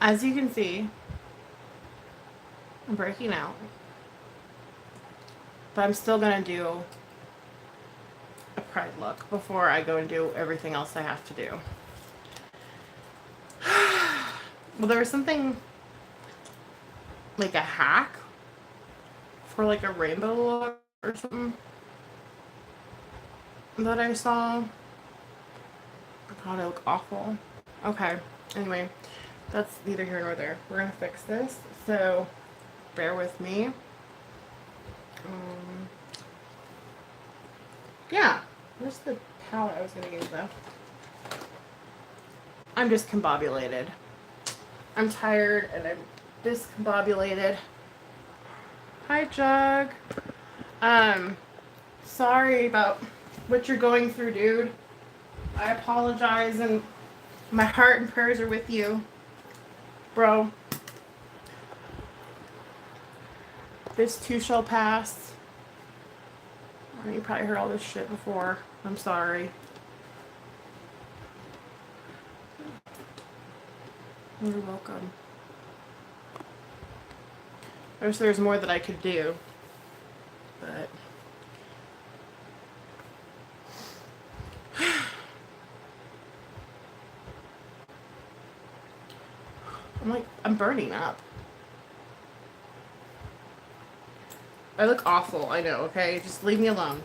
As you can see, I'm breaking out. But I'm still going to do a pride look before I go and do everything else I have to do. Well, there was something like a hack for like a rainbow look or something that I saw. God, I look awful. Okay, anyway, that's neither here nor there. We're gonna fix this, so bear with me. Yeah, where's the palette I was gonna use though? I'm discombobulated. I'm tired and I'm discombobulated. Hi, Jug. Um, sorry about what you're going through, dude. I apologize, and my heart and prayers are with you, bro. This too shall pass. You probably heard all this shit before. I'm sorry. You're welcome. I wish there was more that I could do, but I'm burning up. I look awful, I know, okay? Just leave me alone.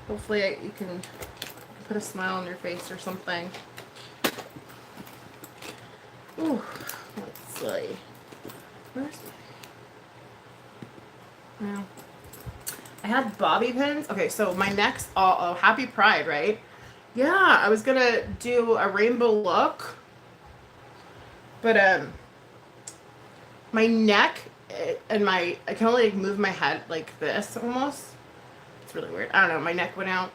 Hopefully you can put a smile on your face or something. Ooh, let's see. Where's my... Well, I had bobby pins. Okay, so my next... Oh, happy Pride, right? Yeah, I was gonna do a rainbow look. But, my neck and I can only move my head like this almost. It's really weird. I don't know, my neck went out.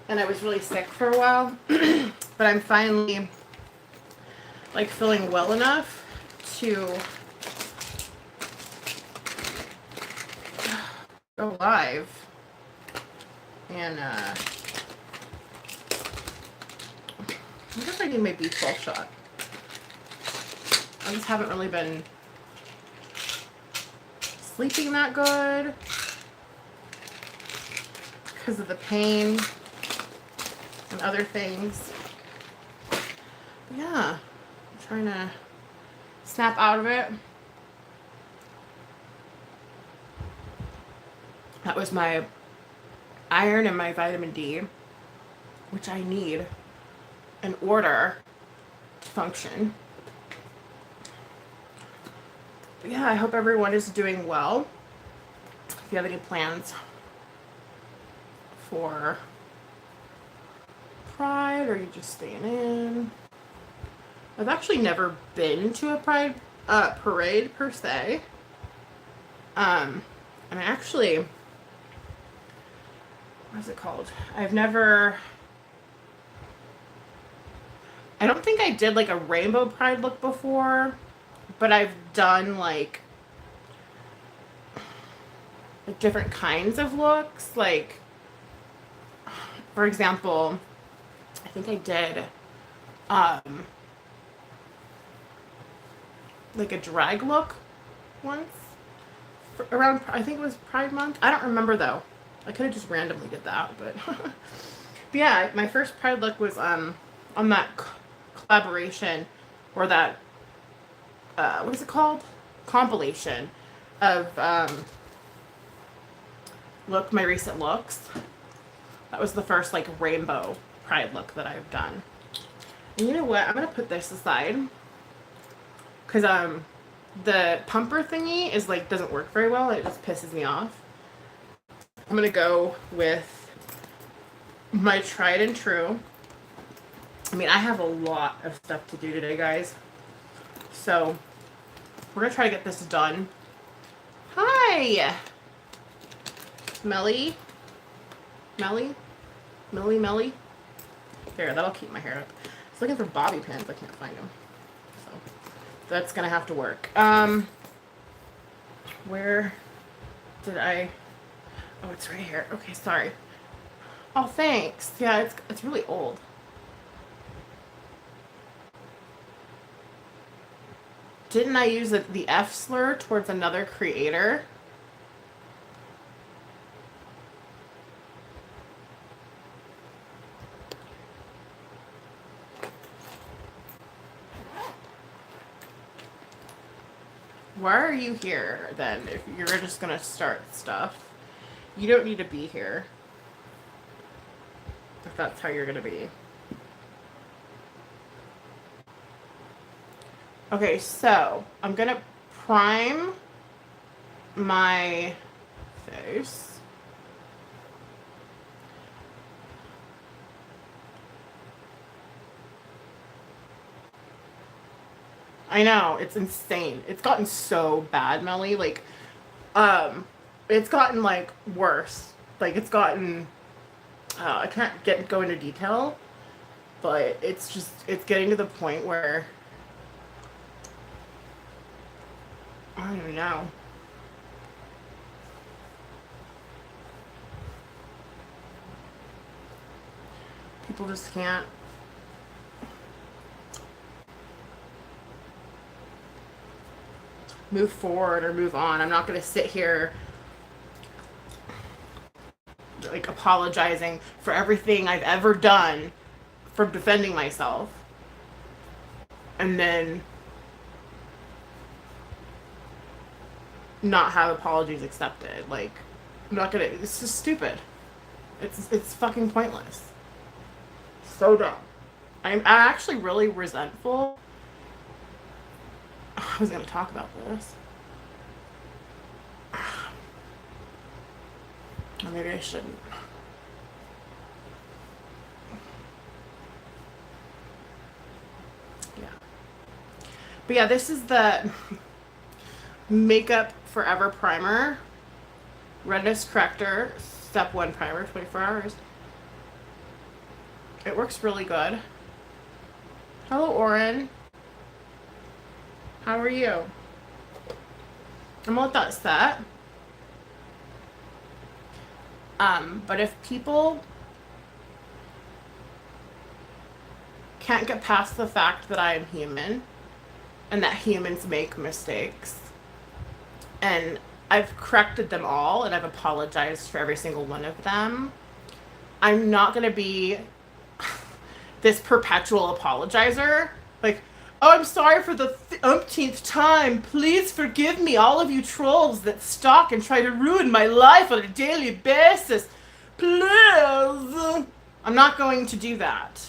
And I was really sick for a while. But I'm finally like feeling well enough to go live. And I wonder if I need my B12 shot. I just haven't really been sleeping that good because of the pain and other things. But yeah, I'm trying to snap out of it. That was my iron and my vitamin D, which I need in order to function. But yeah, I hope everyone is doing well. If you have any plans for Pride or you just staying in. I've actually never been to a Pride parade per se. And I actually, what's it called? I don't think I did like a rainbow Pride look before, but I've done like different kinds of looks. Like, for example, I think I did like a drag look once around, I think it was Pride Month. I don't remember though. I could have just randomly did that, but but yeah, my first Pride look was on that collaboration or that what is it called? Compilation of look my recent looks. That was the first like rainbow Pride look that I've done. And you know what? I'm gonna put this aside because the pumper thingy is like doesn't work very well. It just pisses me off. I'm gonna go with my tried and true. I mean, I have a lot of stuff to do today, guys. So we're gonna try to get this done. Hi, Melly. Here, that'll keep my hair up. I was looking for bobby pins. I can't find them. So that's gonna have to work. Where did I? Oh, it's right here. Okay, sorry. Oh, thanks. Yeah, it's really old. Didn't I use the F slur towards another creator? Why are you here then if you're just gonna start stuff? You don't need to be here if that's how you're gonna be. Okay, so I'm gonna prime my face. I know, it's insane. It's gotten so bad, Melly. Like, it's gotten like worse. Like it's gotten I can't go into detail, but it's getting to the point where I don't even know. People just can't. Move forward or move on. I'm not going to sit here like apologizing for everything I've ever done for defending myself and then not have apologies accepted. Like, I'm not gonna. It's just stupid. It's fucking pointless. So dumb. I'm actually really resentful. I was gonna talk about this. Or maybe I shouldn't. Yeah. But yeah, this is the Makeup Forever Primer. Redness Corrector. Step 1 primer, 24 hours. It works really good. Hello, Oren. How are you? I'm gonna let that set. But if people can't get past the fact that I am human and that humans make mistakes, and I've corrected them all and I've apologized for every single one of them, I'm not gonna be this perpetual apologizer. Like, oh, I'm sorry for the umpteenth time. Please forgive me, all of you trolls that stalk and try to ruin my life on a daily basis. Please. I'm not going to do that.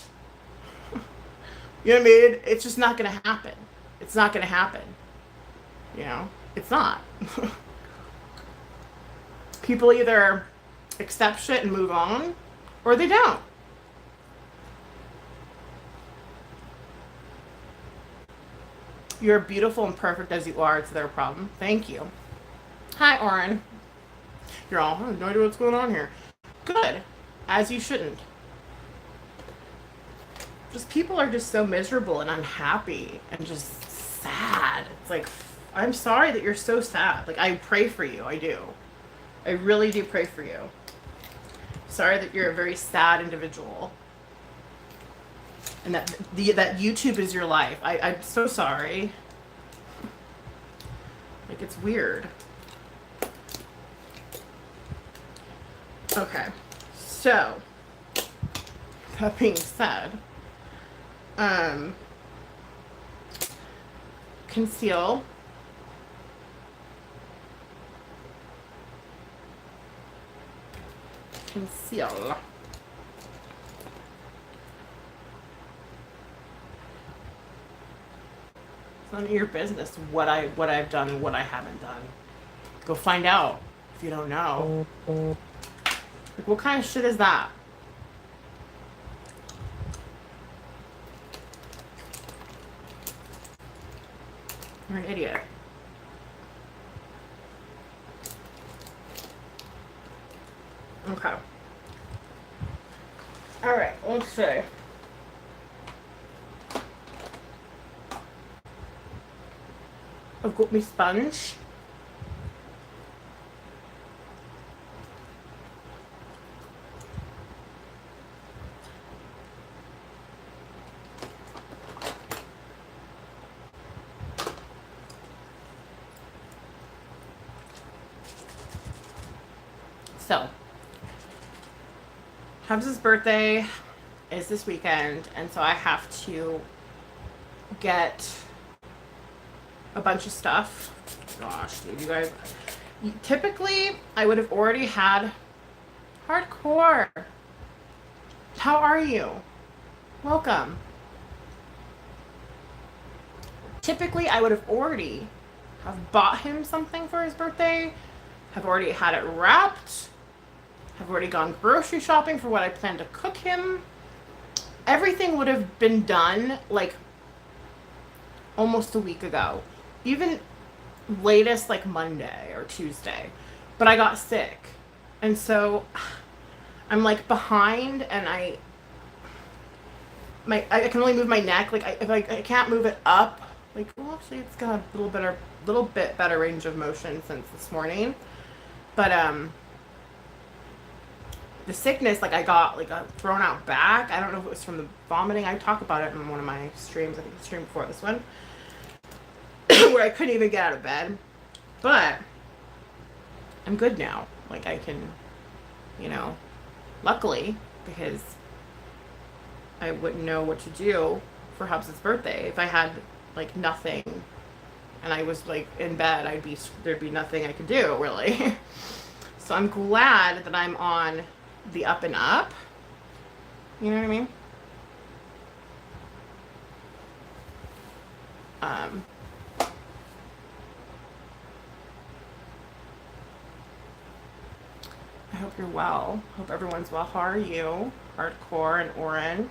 You know what I mean? It's just not going to happen. It's not going to happen. You know? It's not. People either accept shit and move on, or they don't. You're beautiful and perfect as you are. It's their problem. Thank you. Hi, Oren. You're all, I have no idea what's going on here. Good. As you shouldn't. Just people are just so miserable and unhappy and just sad. It's like, I'm sorry that you're so sad. Like, I pray for you. I do. I really do pray for you. Sorry that you're a very sad individual. And that that YouTube is your life. I'm so sorry. Like, it's weird. Okay. So, that being said, conceal. Conceal. It's none of your business what I've done and what I haven't done. Go find out if you don't know. Like, what kind of shit is that? You're an idiot. Okay. Alright, let's see. I've got my sponge. So, Hubs' birthday is this weekend, and so I have to get a bunch of stuff. Gosh, dude, you guys. Typically, I would have already had hardcore. How are you? Welcome. Typically, I would have already have bought him something for his birthday, have already had it wrapped, have already gone grocery shopping for what I plan to cook him. Everything would have been done like almost a week ago. Even latest like Monday or Tuesday. But I got sick. And so I'm like behind, and I can only move my neck. Like if I can't move it up, like, well, actually it's got a little bit better range of motion since this morning. But the sickness, like I got like a thrown out back. I don't know if it was from the vomiting. I talk about it in one of my streams. I think the stream before this one, where I couldn't even get out of bed. But I'm good now. Like I can, you know, luckily, because I wouldn't know what to do for Hubs' birthday. If I had like nothing and I was like in bed, there'd be nothing I could do really. So I'm glad that I'm on the up and up. You know what I mean? I hope you're well. Hope everyone's well. How are you? Hardcore and Oren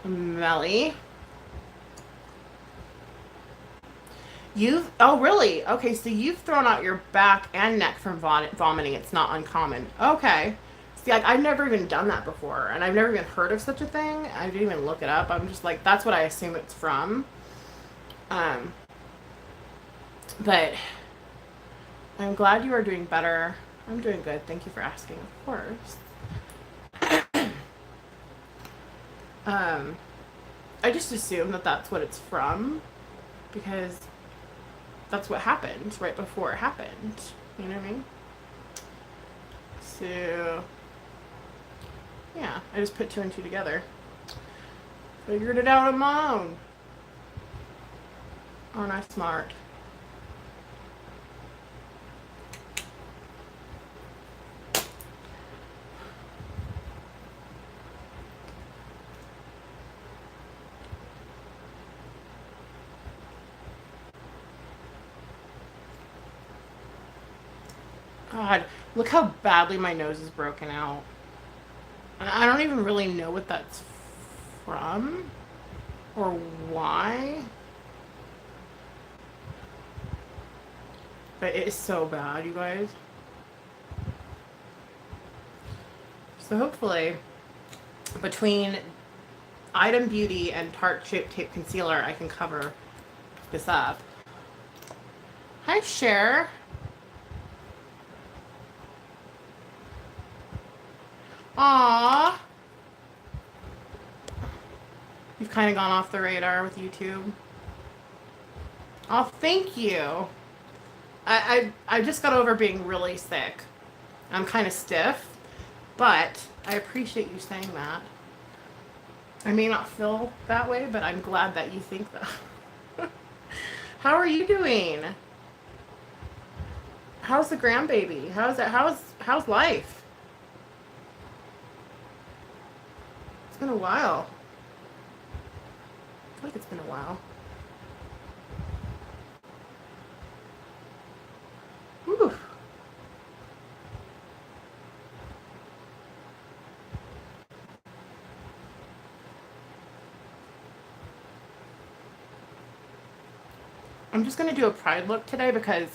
and Melly. Oh really? Okay, so you've thrown out your back and neck from vomiting. It's not uncommon. Okay. See, like I've never even done that before, and I've never even heard of such a thing. I didn't even look it up. I'm just like, that's what I assume it's from. But I'm glad you are doing better. I'm doing good. Thank you for asking, of course. I just assume that that's what it's from, because that's what happened right before it happened. You know what I mean? So, yeah, I just put 2 and 2 together. Figured it out on my own. Aren't I smart? God, look how badly my nose is broken out. And I don't even really know what that's from or why. But it is so bad, you guys. So hopefully, between Item Beauty and Tarte Shape Tape Concealer, I can cover this up. Hi, Cher. Aww. You've kind of gone off the radar with YouTube. Oh, thank you. I just got over being really sick. I'm kind of stiff, but I appreciate you saying that. I may not feel that way, but I'm glad that you think that. How are you doing? How's the grandbaby? How's life? It's been a while. I feel like it's been a while. Whew. I'm just gonna do a pride look today because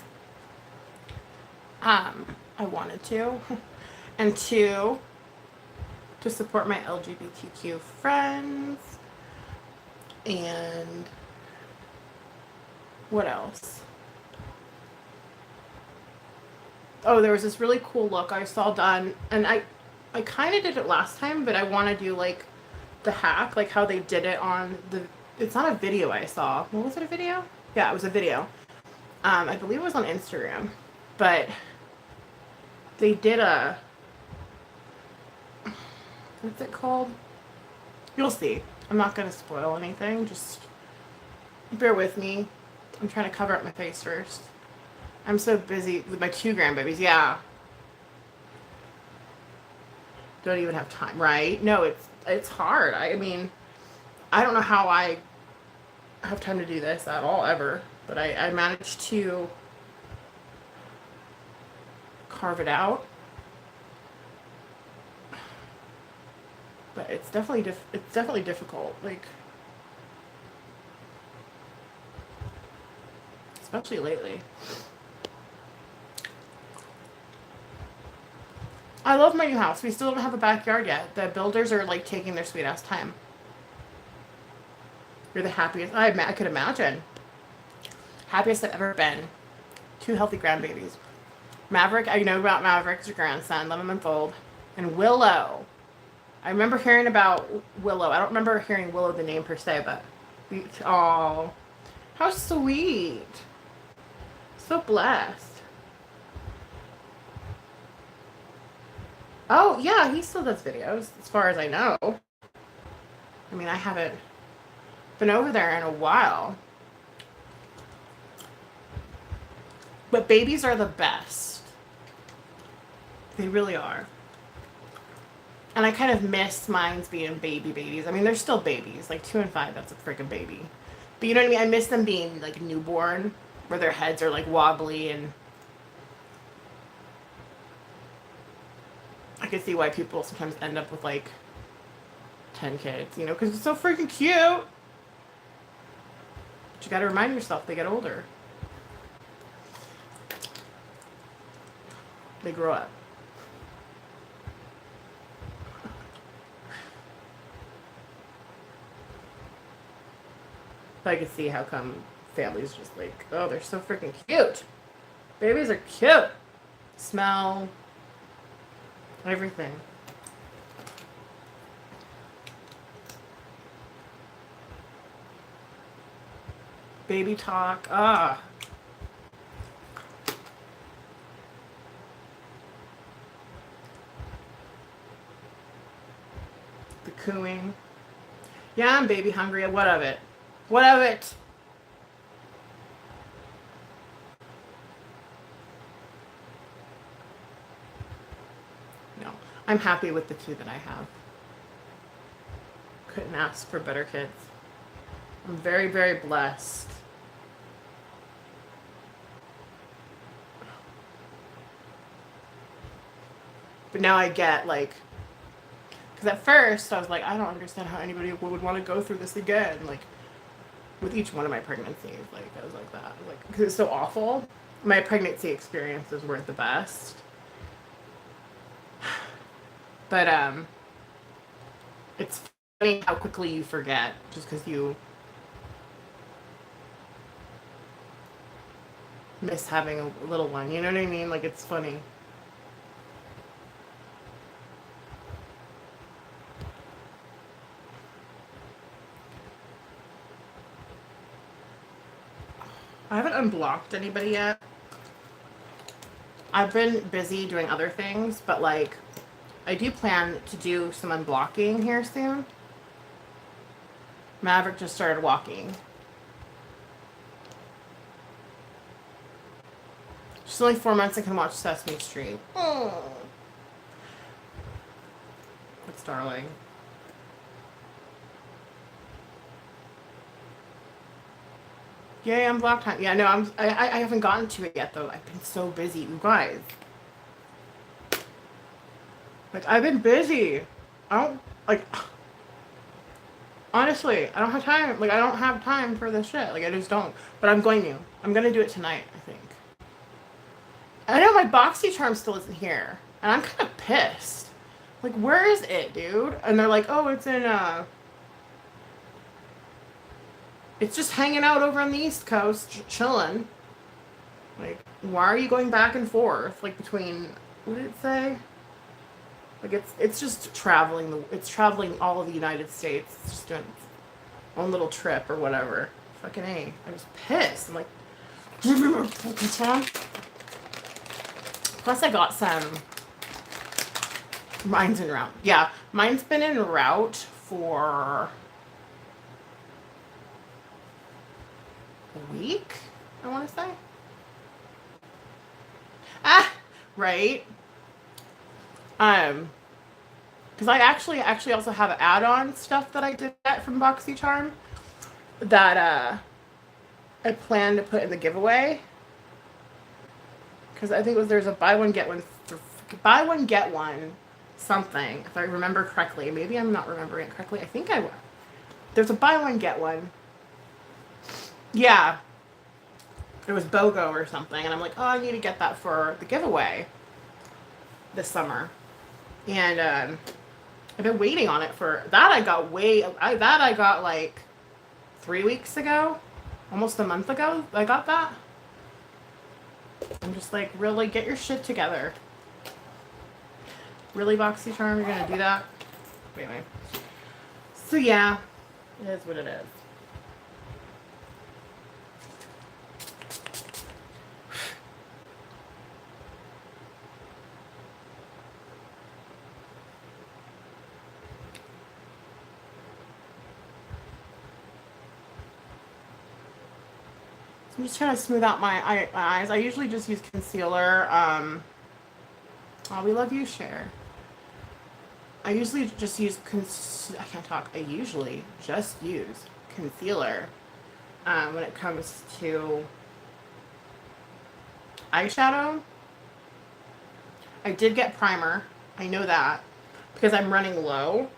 I wanted to, and 2, to support my LGBTQ friends, and what else? Oh, there was this really cool look I saw done, and I kind of did it last time, but I want to do like the hack, like how they did it on it's not a video I saw. What was it, a video? Yeah, it was a video. I believe it was on Instagram, but they did What's it called? You'll see. I'm not going to spoil anything. Just bear with me. I'm trying to cover up my face first. I'm so busy with my 2 grandbabies. Yeah. Don't even have time, right? No, it's hard. I mean, I don't know how I have time to do this at all, ever. But I managed to carve it out. But it's definitely difficult. Like, especially lately. I love my new house. We still don't have a backyard yet. The builders are like taking their sweet ass time. You're the happiest. I could imagine. Happiest I've ever been. 2 healthy grandbabies. Maverick, I know about Maverick's your grandson. Let him unfold. And Willow. I remember hearing about Willow. I don't remember hearing Willow the name per se, but oh, how sweet. So blessed. Oh, yeah, he still does videos, as far as I know. I mean, I haven't been over there in a while. But babies are the best. They really are. And I kind of miss mine's being babies. I mean, they're still babies. Like 2 and 5, that's a freaking baby. But you know what I mean? I miss them being like newborn, where their heads are like wobbly, and I can see why people sometimes end up with like 10 kids, you know, because it's so freaking cute. But you got to remind yourself they get older. They grow up. I can see how come families just like, oh, they're so freaking cute. Babies are cute. Smell. Everything. Baby talk. Ah. The cooing. Yeah, I'm baby hungry. What of it? What of it? No. I'm happy with the 2 that I have. Couldn't ask for better kids. I'm very, very blessed. But now I get like, because at first I was like, I don't understand how anybody would want to go through this again. Like, with each one of my pregnancies, like I was like that, like, because it's so awful. My pregnancy experiences weren't the best, but it's funny how quickly you forget just because you miss having a little one. You know what I mean? Like, it's funny. I haven't unblocked anybody yet. I've been busy doing other things, but like, I do plan to do some unblocking here soon. Maverick just started walking. She's only 4 months and can watch Sesame Street. Oh. That's darling. Yay, unblock time. Yeah, no, I haven't gotten to it yet though. I've been so busy, you guys. Like, I've been busy. I don't, like, honestly, I don't have time. Like, I don't have time for this shit. Like, I just don't. But I'm going to. I'm going to do it tonight, I think. I know my BoxyCharm still isn't here. And I'm kind of pissed. Like, where is it, dude? And they're like, oh, it's in, it's just hanging out over on the East Coast, chilling. Like, why are you going back and forth? Like, between, what did it say? Like, it's just traveling, it's traveling all of the United States. It's just doing its own little trip or whatever. Fucking A. I was pissed. I'm like, give me my fucking time. Plus, I got some Minds and Round. Yeah, Mine's been en route for a week, I want to say. Ah, right. Um, because I actually also have add-on stuff that I did get from BoxyCharm that I plan to put in the giveaway. Because I think there's a buy one get one something, if I remember correctly. Maybe I'm not remembering it correctly. I think there's a buy one get one. Yeah, it was BOGO or something, and I'm like, oh, I need to get that for the giveaway this summer. And I've been waiting on it for that. I got like 3 weeks ago, almost a month ago. I got that. I'm just like, really, get your shit together. Really, BoxyCharm, you're gonna do that? Anyway. So yeah, it is what it is. I'm just trying to smooth out my eyes. I usually just use concealer. Oh, we love you, Cher. I usually just use I can't talk. I usually just use concealer when it comes to eyeshadow. I did get primer. I know that because I'm running low.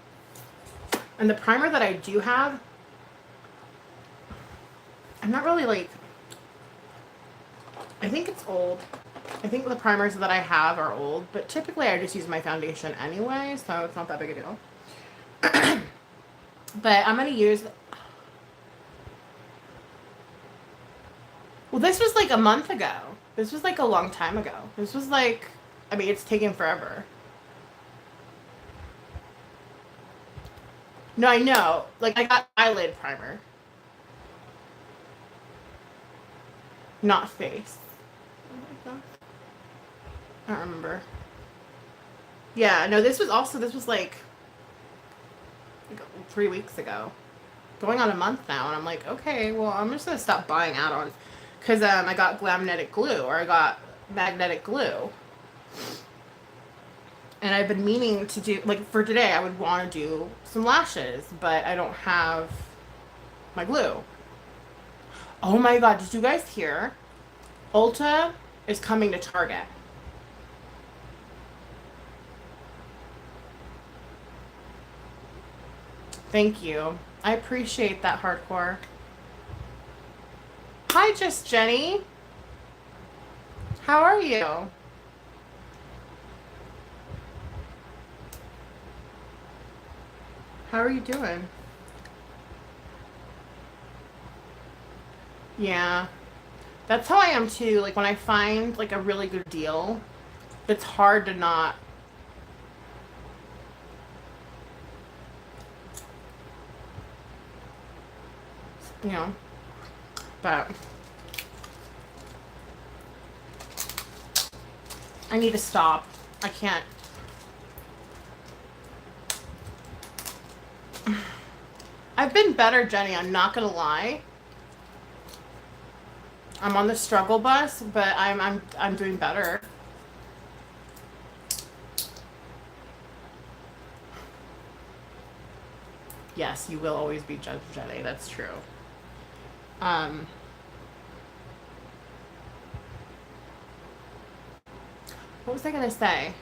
And the primer that I do have, I'm not really like, I think it's old. I think the primers that I have are old, but typically I just use my foundation anyway, so it's not that big a deal. But I'm going to use... Well, this was like a month ago. This was like a long time ago. This was like... I mean, it's taken forever. No, I know. Like, I got eyelid primer. Not face. I don't remember. Yeah, no, this was like 3 weeks ago. Going on a month now, and I'm like, okay, well, I'm just gonna stop buying add-ons. Because I got magnetic glue, or I got magnetic glue. And I've been meaning to do, like, for today, I would want to do some lashes, but I don't have my glue. Oh my god, did you guys hear? Ulta is coming to Target. Thank you. I appreciate that, hardcore. Hi, Just Jenny. How are you? How are you doing? Yeah. That's how I am too. Like when I find like a really good deal, it's hard to not. You know, but I need to stop. I can't. I've been better, Jenny. I'm not gonna lie. I'm on the struggle bus, but I'm doing better. Yes, you will always be Judge Jenny. That's true. What was I gonna say?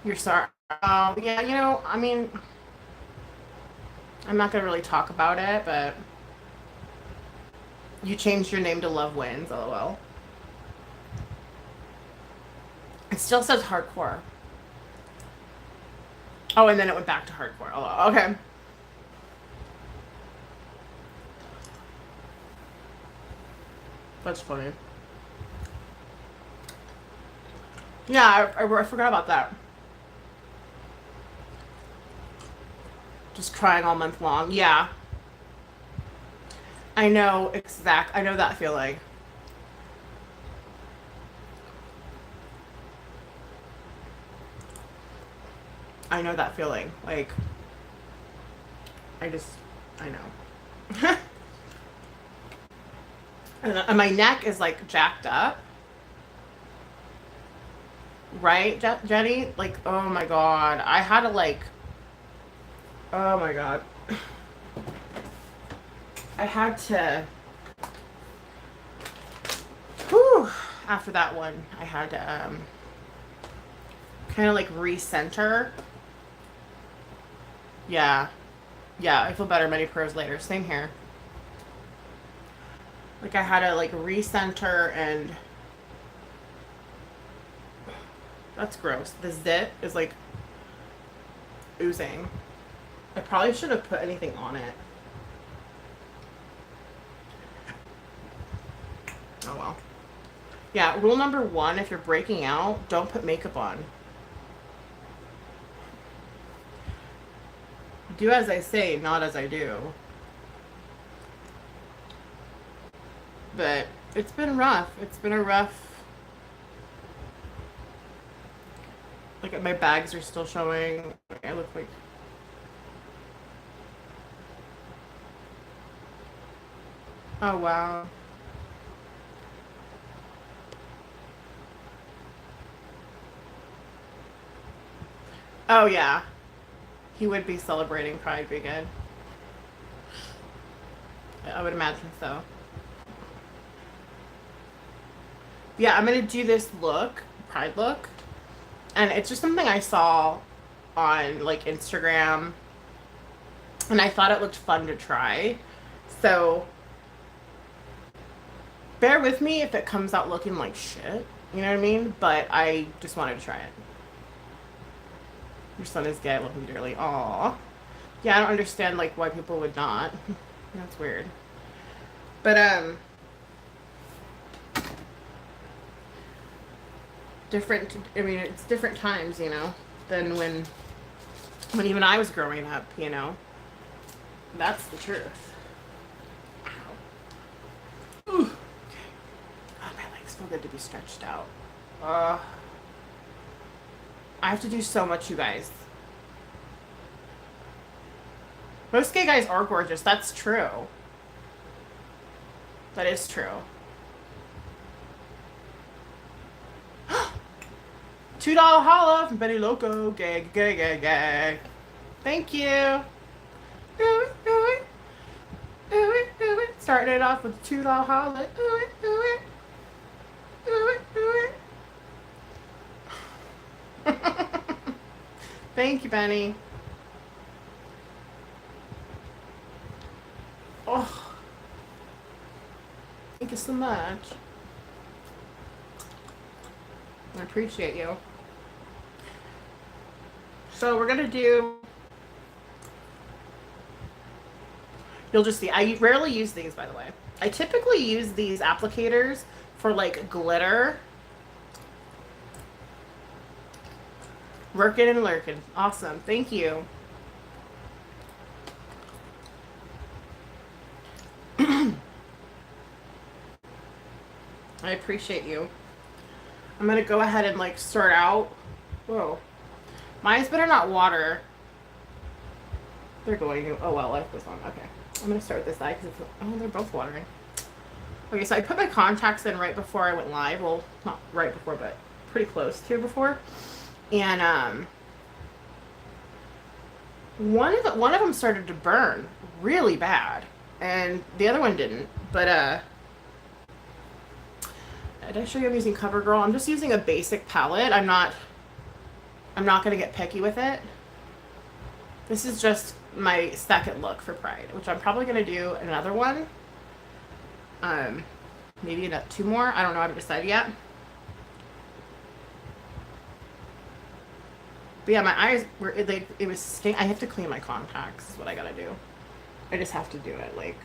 You're sorry. Yeah, you know, I mean, I'm not gonna really talk about it, but you changed your name to Love Wins, lol. It still says hardcore. Oh, and then it went back to hardcore. Oh, okay. That's funny. Yeah, I forgot about that. Just crying all month long. Yeah. I know that feeling. I know that feeling. Like, I know. And my neck is like jacked up. Right, Jenny? Like, oh my God. I had to like, oh my God. I had to, whew, after that one, I had to kind of like recenter. Yeah. Yeah, I feel better many pros later. Same here. Like I had to like recenter and that's gross. The zit is like oozing. I probably should have put anything on it. Oh well. Yeah, rule number 1, if you're breaking out, don't put makeup on. Do as I say, not as I do. But it's been rough. It's been a rough... Like, my bags are still showing. I look like... Oh, wow. Oh, yeah. He would be celebrating Pride Weekend. I would imagine so. Yeah, I'm gonna do this look, Pride look. And it's just something I saw on, like, Instagram. And I thought it looked fun to try. So, bear with me if it comes out looking like shit. You know what I mean? But I just wanted to try it. Your son is gay. I love him dearly. Aww. Yeah, I don't understand, like, why people would not. That's weird. But, different, I mean, it's different times, you know, than when even I was growing up, you know. That's the truth. Ow. Ooh. Okay. Oh, my legs feel good to be stretched out. I have to do so much, you guys. Most gay guys are gorgeous. That's true. That is true. $2 holla from Betty Loco. Gay, gay, gay, gay. Thank you. Starting it off with $2 holla. Thank you, Benny. Oh, thank you so much. I appreciate you. So we're gonna do, you'll just see, I rarely use these, by the way. I typically use these applicators for like glitter. Working and lurking. Awesome. Thank you. I appreciate you. I'm gonna go ahead and like start out. Whoa. Mine's better not water. They're going to, oh well, life goes on. Okay. I'm gonna start with this side because it's, oh, they're both watering. Okay, so I put my contacts in right before I went live. Well, not right before, but pretty close to before. And one of them started to burn really bad, and the other one didn't. But did I show you I'm using CoverGirl? I'm just using a basic palette. I'm not gonna get picky with it. This is just my second look for Pride, which I'm probably gonna do another one. Maybe 2 more. I don't know. I haven't decided yet. But yeah, my eyes were, it was staying. I have to clean my contacts is what I gotta do. I just have to do it, like.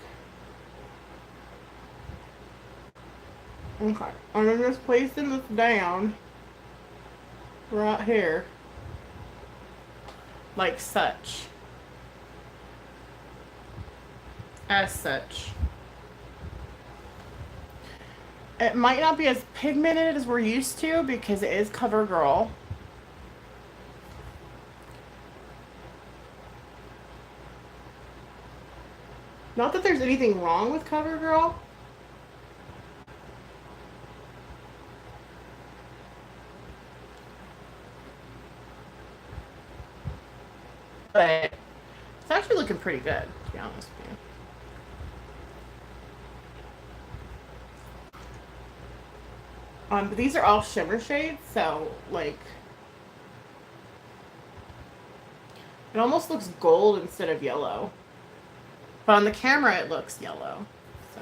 Okay. I'm just placing this down right here. Like such. As such. It might not be as pigmented as we're used to because it is CoverGirl. Not that there's anything wrong with CoverGirl. But it's actually looking pretty good, to be honest with you. But these are all shimmer shades, so like it almost looks gold instead of yellow. But on the camera it looks yellow. So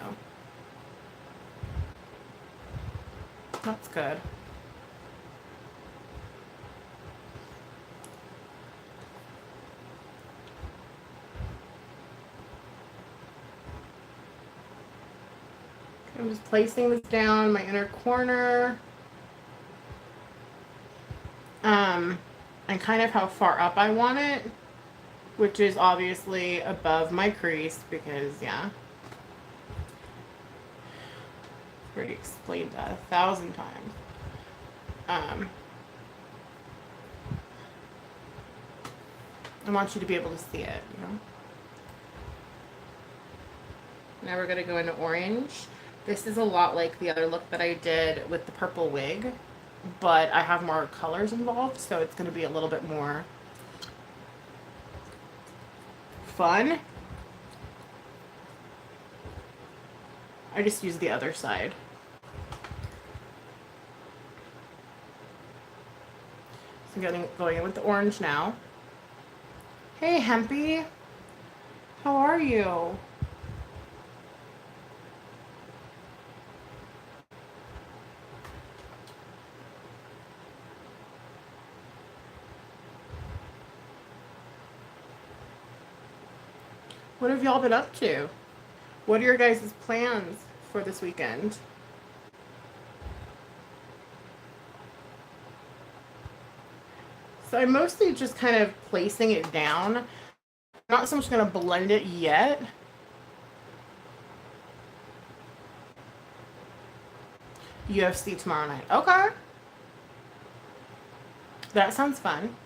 that's good. I'm just placing this down my inner corner. And kind of how far up I want it, which is obviously above my crease because, yeah. I've already explained that 1,000 times. I want you to be able to see it, you know. Now we're gonna go into orange. This is a lot like the other look that I did with the purple wig, but I have more colors involved, so it's gonna be a little bit more fun. I just used the other side. So I'm going in with the orange now. Hey, Hempy. How are you? What have y'all been up to? What are your guys' plans for this weekend? So I'm mostly just kind of placing it down. I'm not so much going to blend it yet. UFC tomorrow night. Okay. That sounds fun.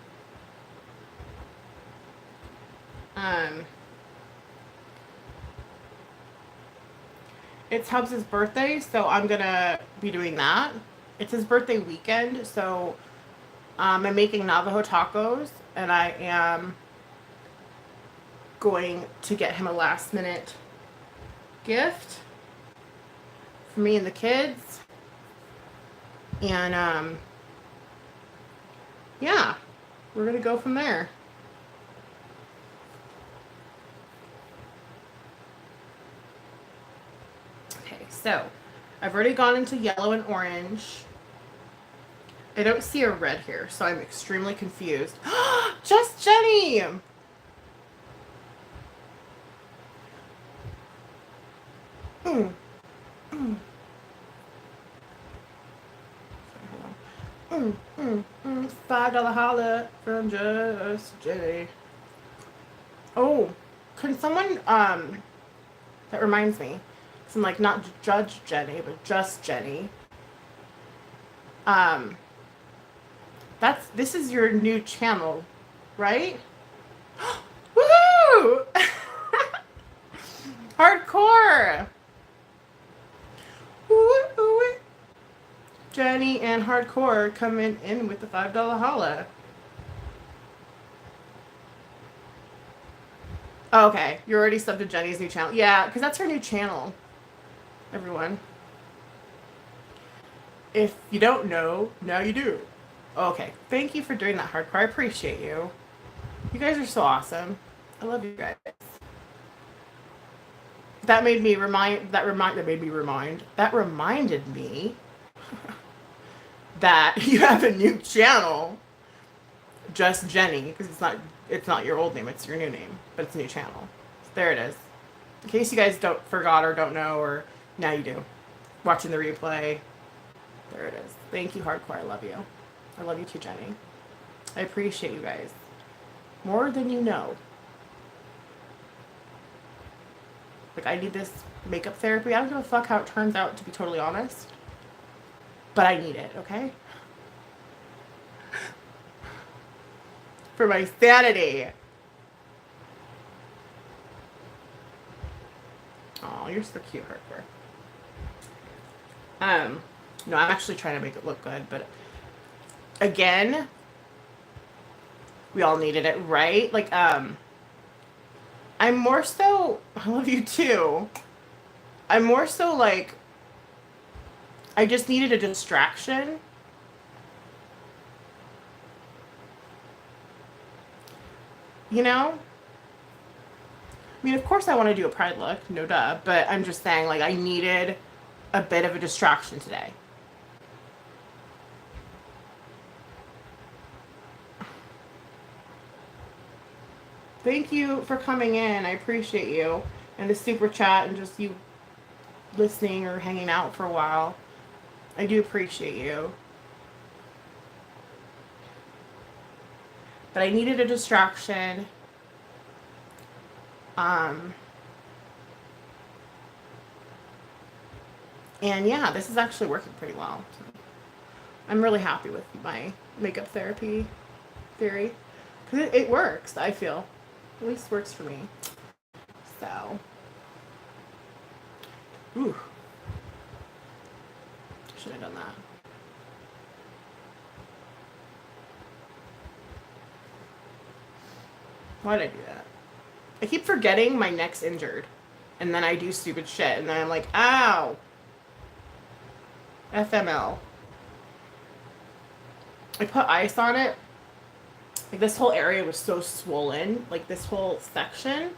It's Hubs' birthday, so I'm gonna be doing that. It's his birthday weekend, so I'm making Navajo tacos, and I am going to get him a last minute gift for me and the kids. And yeah, we're gonna go from there. So, I've already gone into yellow and orange. I don't see a red here, so I'm extremely confused. Just Jenny! $5 holla from Just Jenny. Oh, can someone, that reminds me. I'm like, not Judge Jenny, but just Jenny. This is your new channel, right? Woohoo! Hardcore! Woo-woo. Jenny and Hardcore coming in with the $5 holla. Okay, you're already subbed to Jenny's new channel. Yeah, because that's her new channel. Everyone. If you don't know, now you do. Okay, thank you for doing that, Hardcore. I appreciate you. You guys are so awesome. I love you guys. That reminded me that you have a new channel, Just Jenny, because it's not your old name, it's your new name, but it's a new channel. So there it is. In case you guys forgot or don't know, or now you do. Watching the replay. There it is. Thank you, Hardcore. I love you. I love you too, Jenny. I appreciate you guys. More than you know. Like, I need this makeup therapy. I don't give a fuck how it turns out, to be totally honest. But I need it, okay? For my sanity. Oh, you're so cute, Harper. No, I'm actually trying to make it look good, but again, we all needed it, right? Like, I'm more so, I love you too. I'm more so like, I just needed a distraction. You know? I mean, of course I want to do a pride look, no duh, but I'm just saying, like, I needed a bit of a distraction today. Thank you for coming in. I appreciate you. And the super chat and just you listening or hanging out for a while. I do appreciate you. But I needed a distraction. And yeah, this is actually working pretty well. So I'm really happy with my makeup therapy theory. Because it works, I feel. At least works for me. So. Ooh. Should have done that. Why did I do that? I keep forgetting my neck's injured. And then I do stupid shit. And then I'm like, ow. FML. I put ice on it. Like, this whole area was so swollen. Like, this whole section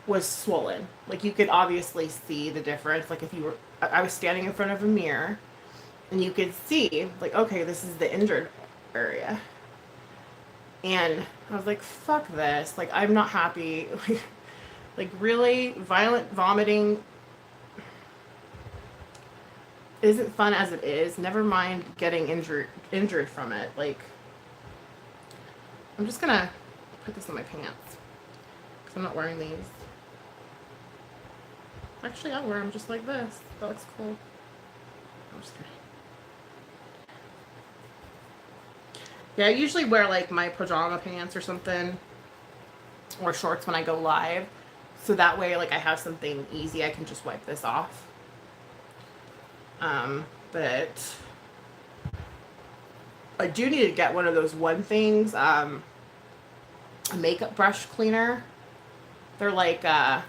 was swollen. Like, you could obviously see the difference. Like, if you were... I was standing in front of a mirror. And you could see, like, okay, this is the injured area. And I was like, fuck this. Like, I'm not happy. Like, really? Violent vomiting isn't fun as it is. Never mind getting injured from it. Like, I'm just gonna put this in my pants. Because I'm not wearing these. Actually, I'll wear them just like this. That looks cool. I'm just kidding. Yeah, I usually wear, like, my pajama pants or something. Or shorts when I go live. So that way, like, I have something easy. I can just wipe this off. But I do need to get one of those one things, a makeup brush cleaner. They're like, I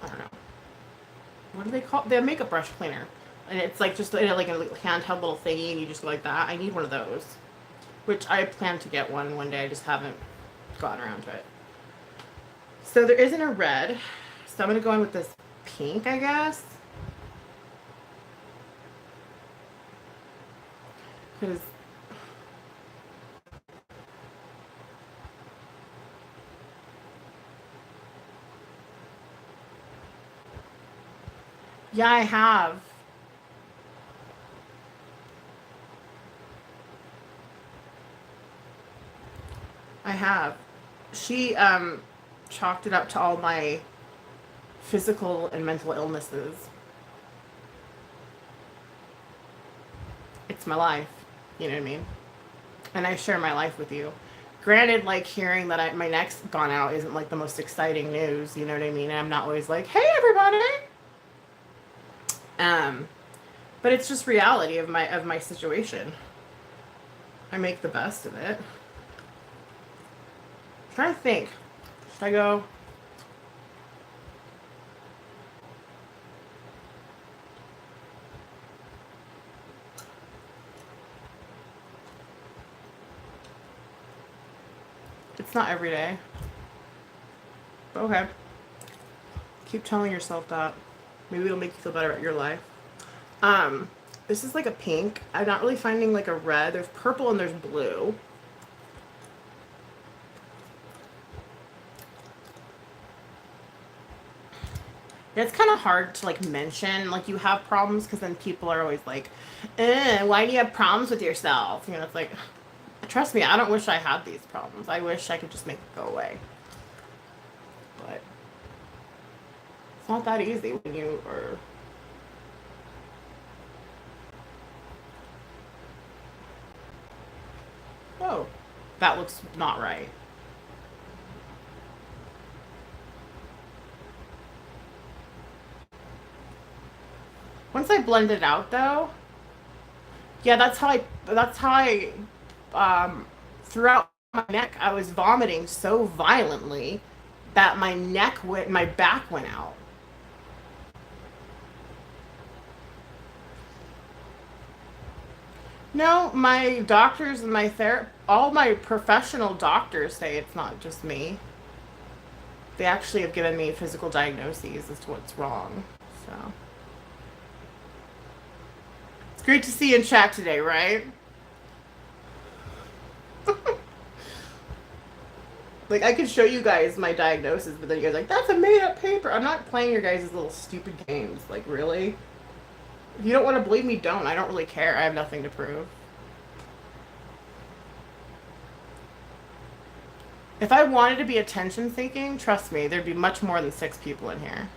don't know. What do they call it? They're makeup brush cleaner. And it's like just like a handheld little thingy and you just go like that. I need one of those. Which I plan to get one day. I just haven't gotten around to it. So there isn't a red. So I'm going to go in with this pink, I guess. Because... yeah, I have. I have. She chalked it up to all my physical and mental illnesses. It's my life. You know what I mean? And I share my life with you. Granted, like, hearing that my neck's gone out isn't like the most exciting news, you know what I mean? And I'm not always like, hey everybody. But it's just reality of my situation. I make the best of it. I'm trying to think. Should I go? It's not every day. But okay. Keep telling yourself that. Maybe it'll make you feel better about your life. This is like a pink. I'm not really finding like a red. There's purple and there's blue. Yeah, it's kind of hard to like mention like you have problems because then people are always like, why do you have problems with yourself? You know, it's like, trust me, I don't wish I had these problems. I wish I could just make it go away. But it's not that easy when you are... oh, that looks not right. Once I blend it out though, yeah, that's how I, throughout my neck, I was vomiting so violently that my back went out. No, my doctors and all my professional doctors say it's not just me. They actually have given me physical diagnoses as to what's wrong. So it's great to see you in chat today, right? Like, I could show you guys my diagnosis, but then you guys are like, that's a made up paper. I'm not playing your guys' little stupid games. Like, really? If you don't want to believe me, don't. I don't really care. I have nothing to prove. If I wanted to be attention seeking, trust me, there'd be much more than 6 people in here.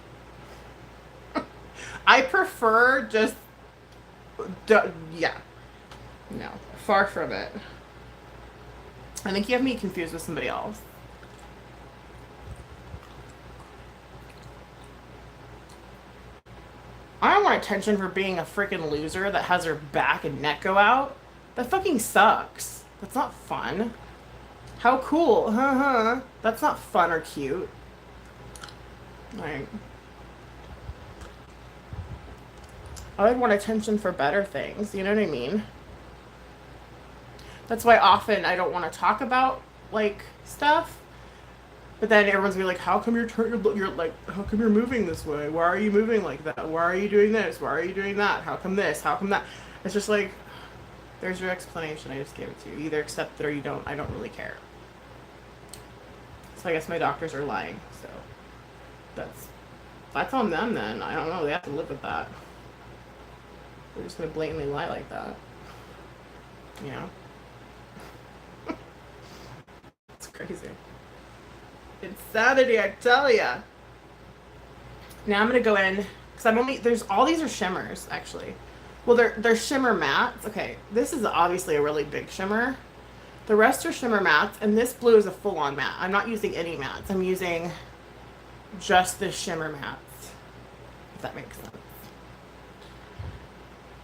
I prefer just, yeah. No, far from it. I think you have me confused with somebody else. I don't want attention for being a freaking loser that has her back and neck go out. That fucking sucks. That's not fun. How cool. That's not fun or cute. Like, I would want attention for better things. You know what I mean? That's why often I don't want to talk about, like, stuff. But then everyone's gonna be like, how come you're like, how come you're moving this way? Why are you moving like that? Why are you doing this? Why are you doing that? How come this? How come that? It's just like, there's your explanation. I just gave it to you. Either accept it or you don't. I don't really care. So I guess my doctors are lying. So that's on them then. I don't know. They have to live with that. They're just gonna blatantly lie like that. You know? It's crazy. Insanity, I tell ya. Now I'm gonna go in because there's all these are shimmers actually. Well, they're shimmer mattes. Okay, this is obviously a really big shimmer. The rest are shimmer mattes, and this blue is a full-on matte. I'm not using any mattes. I'm using just the shimmer mattes. If that makes sense.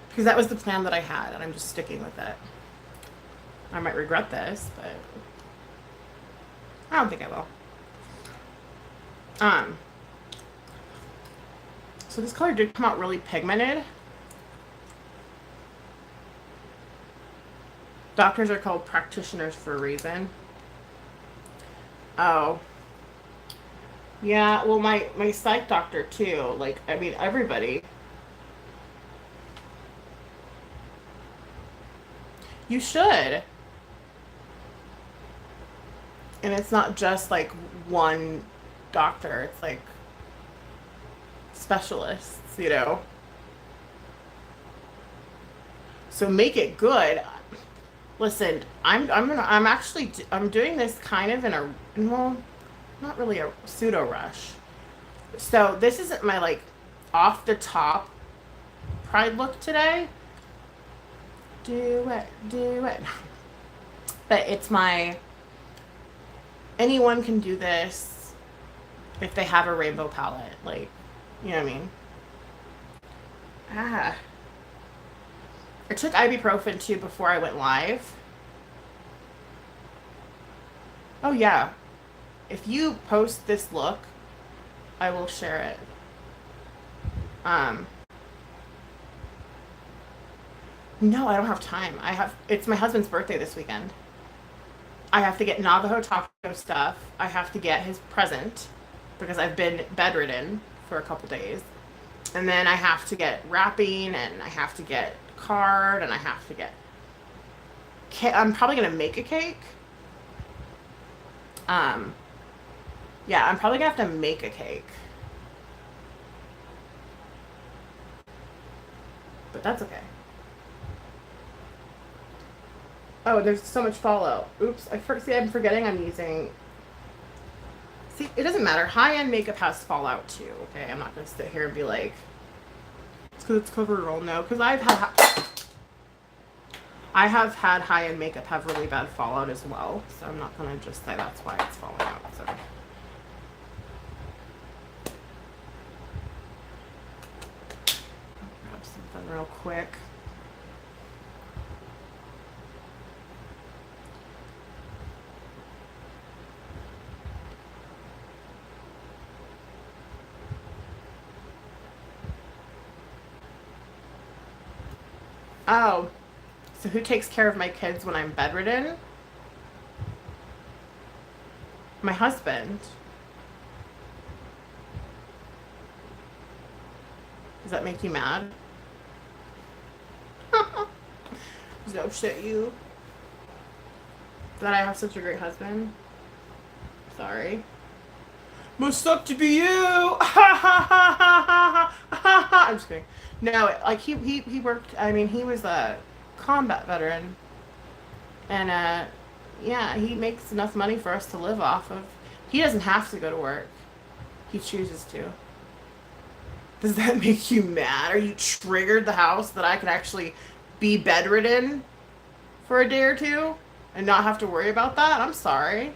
Because that was the plan that I had, and I'm just sticking with it. I might regret this, but I don't think I will. So this color did come out really pigmented. Doctors are called practitioners for a reason. Oh. Yeah, well my psych doctor too. Like, I mean, everybody. You should. And it's not just like one doctor. It's like specialists, you know. So make it good. Listen, I'm doing this kind of in a, well, not really a pseudo rush. So this isn't my like off the top pride look today. Do it. But it's my, anyone can do this if they have a rainbow palette. Like, you know what I mean? I took ibuprofen too before I went live. Oh yeah. If you post this look, I will share it. No, I don't have time. It's my husband's birthday this weekend. I have to get Navajo taco stuff. I have to get his present because I've been bedridden for a couple days. And then I have to get wrapping, and I have to get card, and I have to get I'm probably gonna make a cake. Yeah, I'm probably gonna have to make a cake. But that's okay. Oh, there's so much fallout. Oops, I'm forgetting I'm using. See, it doesn't matter. High-end makeup has fallout too. Okay, I'm not gonna sit here and be like, it's because it's CoverGirl. No, because I have had high-end makeup have really bad fallout as well. So I'm not gonna just say that's why it's falling out. So. Grab real quick. Oh, so who takes care of my kids when I'm bedridden? My husband. Does that make you mad? Does that upset you? That I have such a great husband? Sorry. Must suck to be you! I'm just kidding. No, like he worked, I mean, he was a combat veteran. And yeah, he makes enough money for us to live off of. He doesn't have to go to work. He chooses to. Does that make you mad? Are you triggered the house that I could actually be bedridden for a day or two and not have to worry about that? I'm sorry.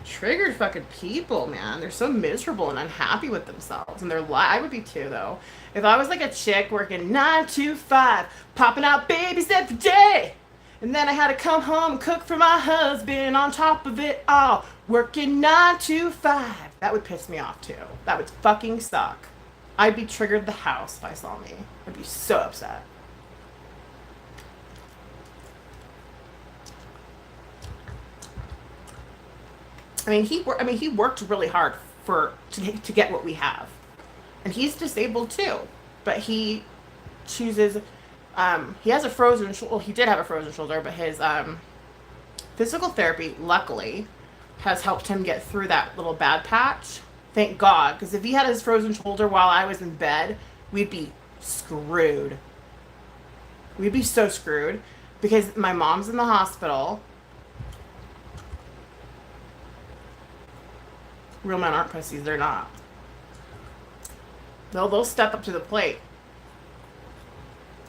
Triggered fucking people, man. They're so miserable and unhappy with themselves and their life. I would be too, though. If I was like a chick working 9 to 5, popping out babies every day, and then I had to come home and cook for my husband on top of it all, working 9 to 5, that would piss me off too. That would fucking suck. I'd be triggered the house if I saw me. I'd be so upset. I mean, he worked really hard to get what we have, and he's disabled too. But he chooses. He has a frozen shoulder. Well, he did have a frozen shoulder, but his physical therapy, luckily, has helped him get through that little bad patch. Thank God, because if he had his frozen shoulder while I was in bed, we'd be screwed. We'd be so screwed because my mom's in the hospital. Real men aren't pussies. They're not. They'll step up to the plate.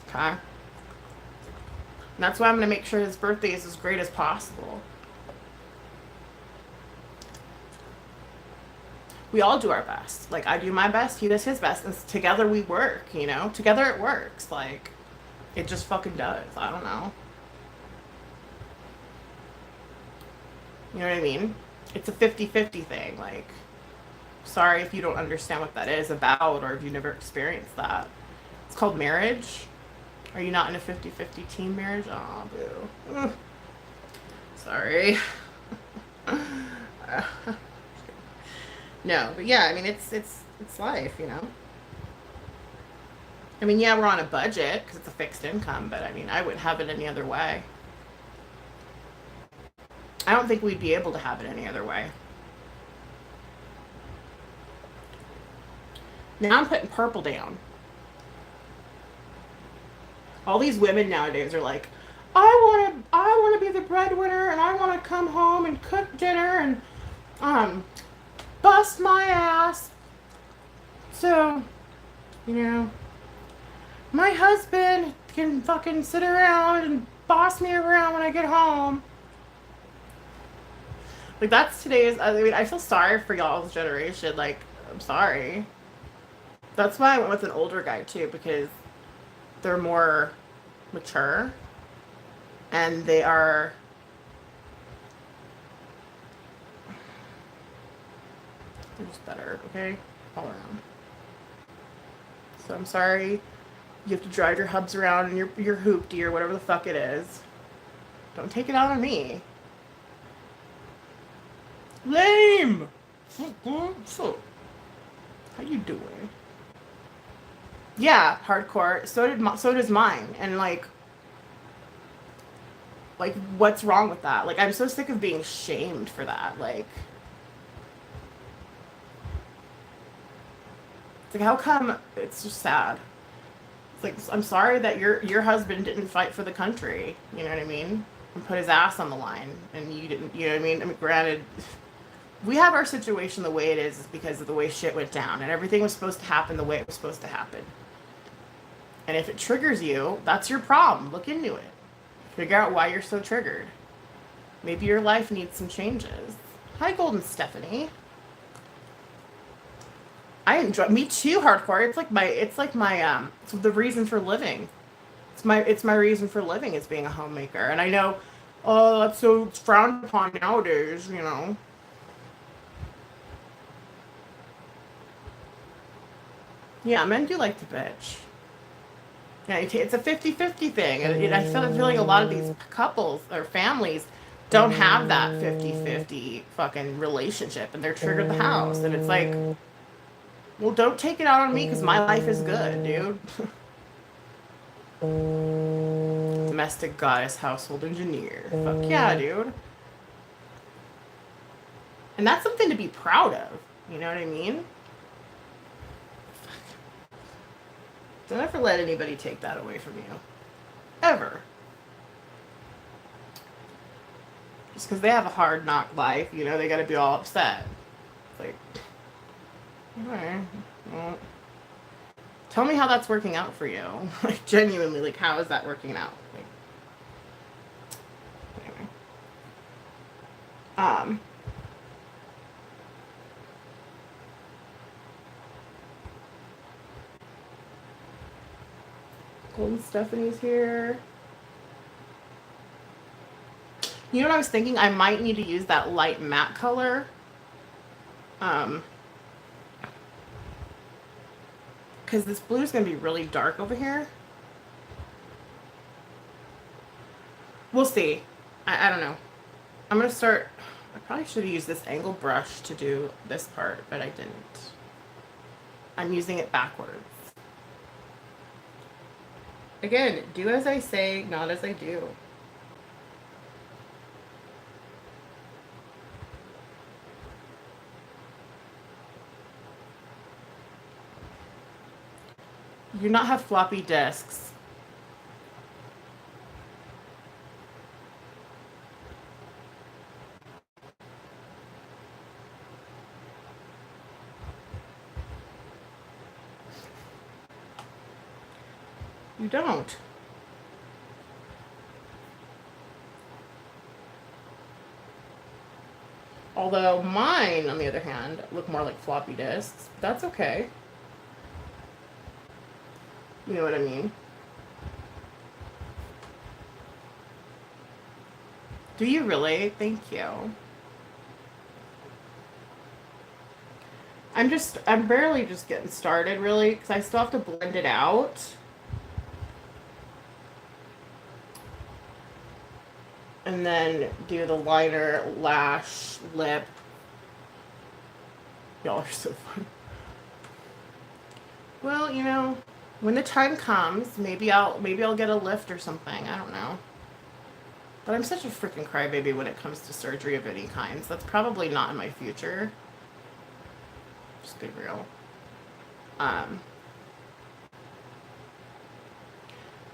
Okay? And that's why I'm going to make sure his birthday is as great as possible. We all do our best. Like, I do my best, he does his best, and together we work, you know? Together it works. Like, it just fucking does. I don't know. You know what I mean? It's a 50-50 thing. Like, sorry if you don't understand what that is about or if you never experienced that. It's called marriage. Are you not in a 50-50 team marriage? Aw, boo. Ugh. Sorry. No, but yeah, I mean, it's life, you know? I mean, yeah, we're on a budget because it's a fixed income, but I mean, I wouldn't have it any other way. I don't think we'd be able to have it any other way. Now I'm putting purple down. All these women nowadays are like, I want to be the breadwinner, and I want to come home and cook dinner and bust my ass. So, you know, my husband can fucking sit around and boss me around when I get home. Like, that's today's, I mean, I feel sorry for y'all's generation. Like, I'm sorry. That's why I went with an older guy, too, because they're more mature. And they are... they're just better, okay? All around. So I'm sorry you have to drive your hubs around in your hoopty or whatever the fuck it is. Don't take it out on me. Lame! So, how you doing? Yeah, hardcore. So does mine. And like, what's wrong with that? Like, I'm so sick of being shamed for that. Like, it's like, how come? It's just sad. It's like, I'm sorry that your husband didn't fight for the country. You know what I mean? And put his ass on the line, and you didn't. You know what I mean? I mean, granted, we have our situation the way it is because of the way shit went down, and everything was supposed to happen the way it was supposed to happen. And if it triggers you, that's your problem. Look into it. Figure out why you're so triggered. Maybe your life needs some changes. Hi, Golden Stephanie. I enjoy, me too, hardcore. It's like my, it's the reason for living. It's my reason for living is being a homemaker. And I know, oh, that's so frowned upon nowadays, you know. Yeah, men do like to bitch. Yeah, it's a 50-50 thing. And I feel like a lot of these couples or families don't have that 50-50 fucking relationship and they're triggered the house. And it's like, well, don't take it out on me because my life is good, dude. Domestic goddess, household engineer. Fuck yeah, dude. And that's something to be proud of. You know what I mean? Don't ever let anybody take that away from you. Ever. Just because they have a hard knock life, you know, they gotta be all upset. It's like, alright. Well, tell me how that's working out for you. Like, genuinely, like, how is that working out? Like, anyway. Golden Stephanie's here. You know what I was thinking? I might need to use that light matte color. Because this blue is going to be really dark over here. We'll see. I don't know. I'm going to start... I probably should have used this angle brush to do this part, but I didn't. I'm using it backwards. Again, do as I say, not as I do. You do not have floppy disks. You don't. Although mine, on the other hand, look more like floppy disks. That's okay. You know what I mean? Do you really? Thank you. I'm barely just getting started, really, because I still have to blend it out. And then do the liner, lash, lip. Y'all are so fun. Well, you know, when the time comes, maybe I'll get a lift or something. I don't know. But I'm such a freaking crybaby when it comes to surgery of any kind. So that's probably not in my future. Just be real. I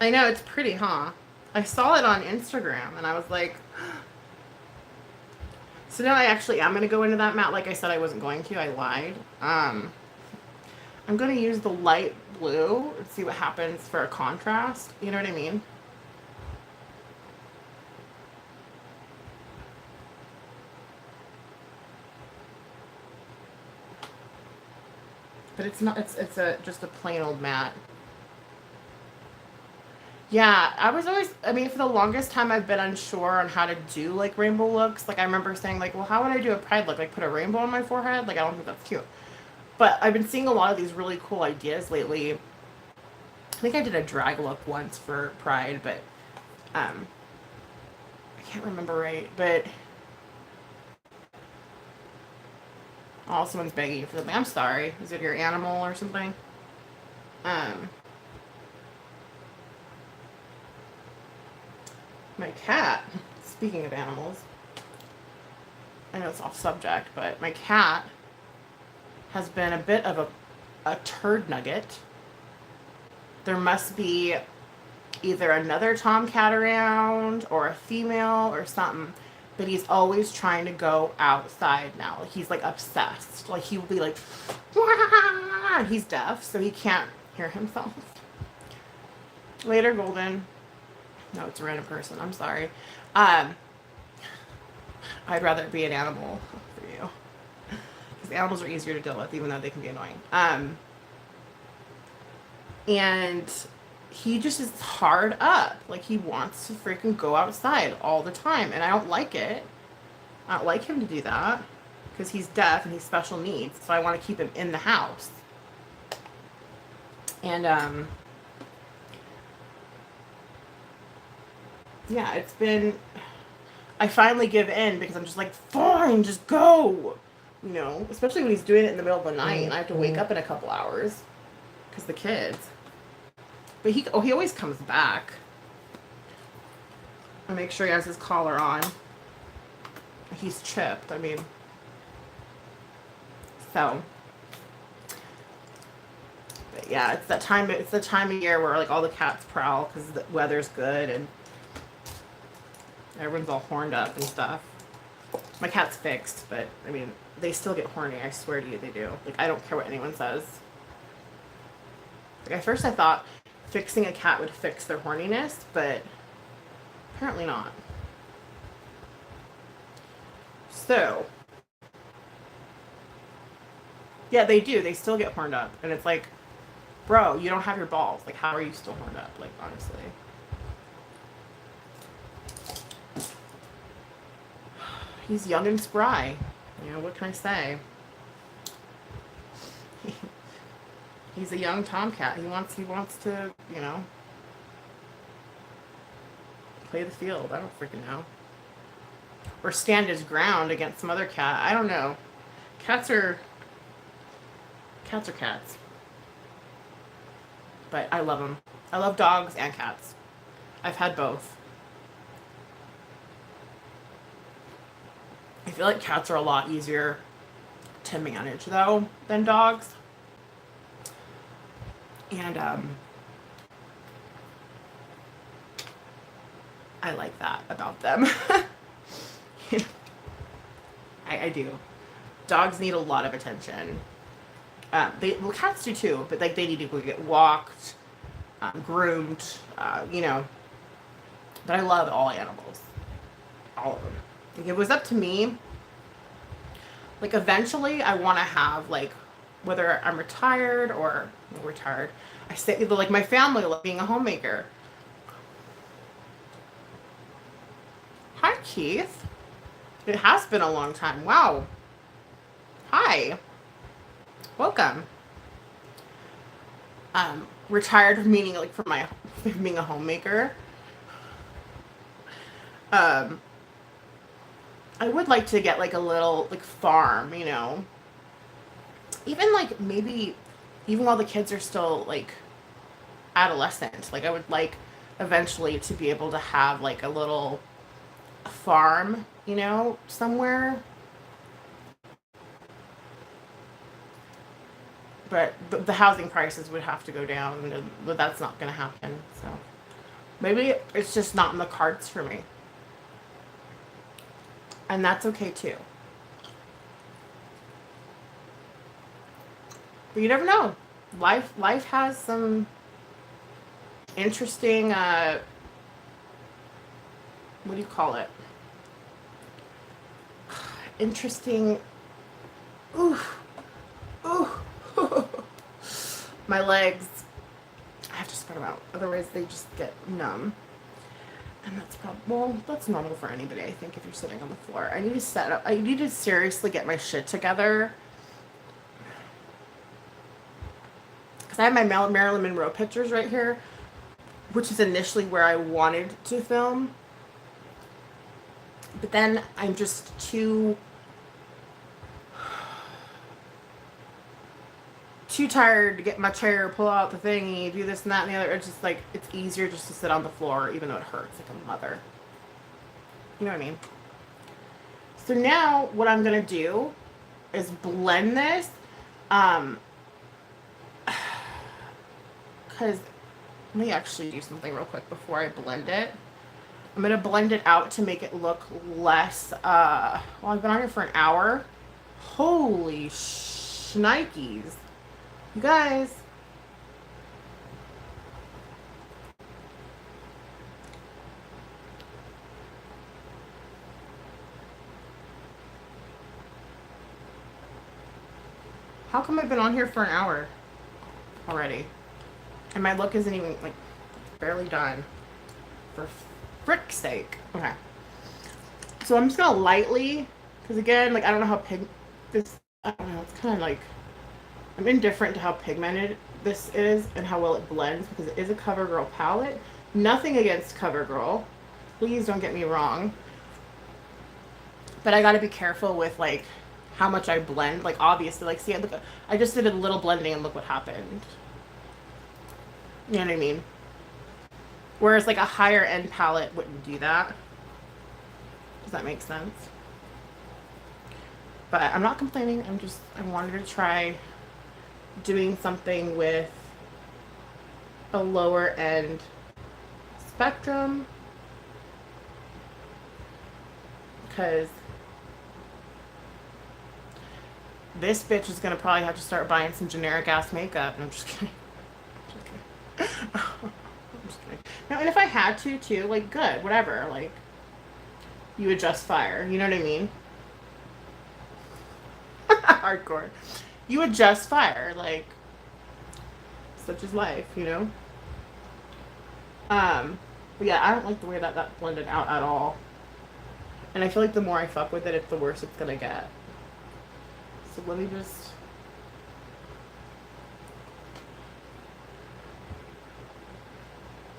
know, it's pretty, huh? I saw it on Instagram and I was like, so now I actually am going to go into that matte. Like I said, I wasn't going to. I lied. I'm going to use the light blue and see what happens for a contrast. You know what I mean? But it's not, it's just a plain old matte. Yeah, I mean, for the longest time, I've been unsure on how to do, like, rainbow looks. Like, I remember saying, like, well, how would I do a pride look? Like, put a rainbow on my forehead? Like, I don't think that's cute. But I've been seeing a lot of these really cool ideas lately. I think I did a drag look once for pride, but, I can't remember right. But, oh, someone's begging you for something. I'm sorry. Is it your animal or something? My cat, speaking of animals, I know it's off subject, but my cat has been a bit of a turd nugget. There must be either another tomcat around or a female or something, but he's always trying to go outside now. He's like obsessed. Like he will be like, wah! He's deaf, so he can't hear himself. Later, Golden. No, it's a random person. I'm sorry. I'd rather be an animal for you. because animals are easier to deal with, even though they can be annoying. And he just is hard up. Like, he wants to freaking go outside all the time, and I don't like it. I don't like him to do that because he's deaf and he's special needs, so I want to keep him in the house. And yeah, it's been, I finally give in because I'm just like, fine, just go, you know, especially when he's doing it in the middle of the night and I have to wake up in a couple hours because the kids. But he always comes back. I make sure he has his collar on. He's chipped, I mean. So, but yeah, it's the time of year where like all the cats prowl because the weather's good and everyone's all horned up and stuff. My cat's fixed, but I mean, they still get horny. I swear to you, they do. Like, I don't care what anyone says. Like, at first I thought fixing a cat would fix their horniness, but apparently not. So, yeah, they do. They still get horned up. And it's like, bro, you don't have your balls. Like, how are you still horned up? Like, honestly. He's young and spry. You know, what can I say? He's a young tomcat. He wants to, you know, play the field. I don't freaking know. Or stand his ground against some other cat. I don't know. Cats are cats. But I love them. I love dogs and cats. I've had both. I feel like cats are a lot easier to manage, though, than dogs. And, I like that about them. I do. Dogs need a lot of attention. Cats do too, but like they need to get walked, groomed, you know. But I love all animals, all of them. Like, if it was up to me, like eventually I want to have like, whether I'm retired or retired, I say like my family, like being a homemaker. Hi, Keith. It has been a long time. Wow. Hi. Welcome. Retired meaning like from my being a homemaker. I would like to get like a little like farm, you know. Even like maybe even while the kids are still like adolescent, like I would like eventually to be able to have like a little farm, you know, somewhere. But the housing prices would have to go down, but that's not going to happen. So maybe it's just not in the cards for me. And that's okay too. But you never know. Life has some interesting, what do you call it? Interesting, ooh. My legs, I have to spread them out, otherwise they just get numb. And that's probably, well, that's normal for anybody, I think, if you're sitting on the floor. I need to set up, I need to seriously get my shit together. Because I have my Marilyn Monroe pictures right here, which is initially where I wanted to film. But then I'm just too tired to get my chair, pull out the thingy, do this and that and the other. It's just like, it's easier just to sit on the floor, even though it hurts like a mother. You know what I mean? So now what I'm going to do is blend this. Because let me actually do something real quick before I blend it. I'm going to blend it out to make it look less, well, I've been on here for an hour. Holy shnikes. You guys. How come I've been on here for an hour already? And my look isn't even, like, barely done. For frick's sake. Okay. So I'm just gonna lightly, because again, like, I don't know how I don't know, it's kind of like, I'm indifferent to how pigmented this is and how well it blends, because it is a CoverGirl palette. Nothing against CoverGirl. Please don't get me wrong. But I gotta be careful with, like, how much I blend. Like, obviously, like, see, look, I just did a little blending and look what happened. You know what I mean? Whereas, like, a higher end palette wouldn't do that. Does that make sense? But I'm not complaining. I wanted to try doing something with a lower end spectrum. Because this bitch is gonna probably have to start buying some generic ass makeup. No, I'm just kidding. I'm just kidding. No, and if I had to too, like, good, whatever. Like, you adjust fire. You know what I mean? Hardcore. You adjust fire. Like, such is life, you know? But yeah, I don't like the way that blended out at all. And I feel like the more I fuck with it, it's the worse it's gonna get. So let me just...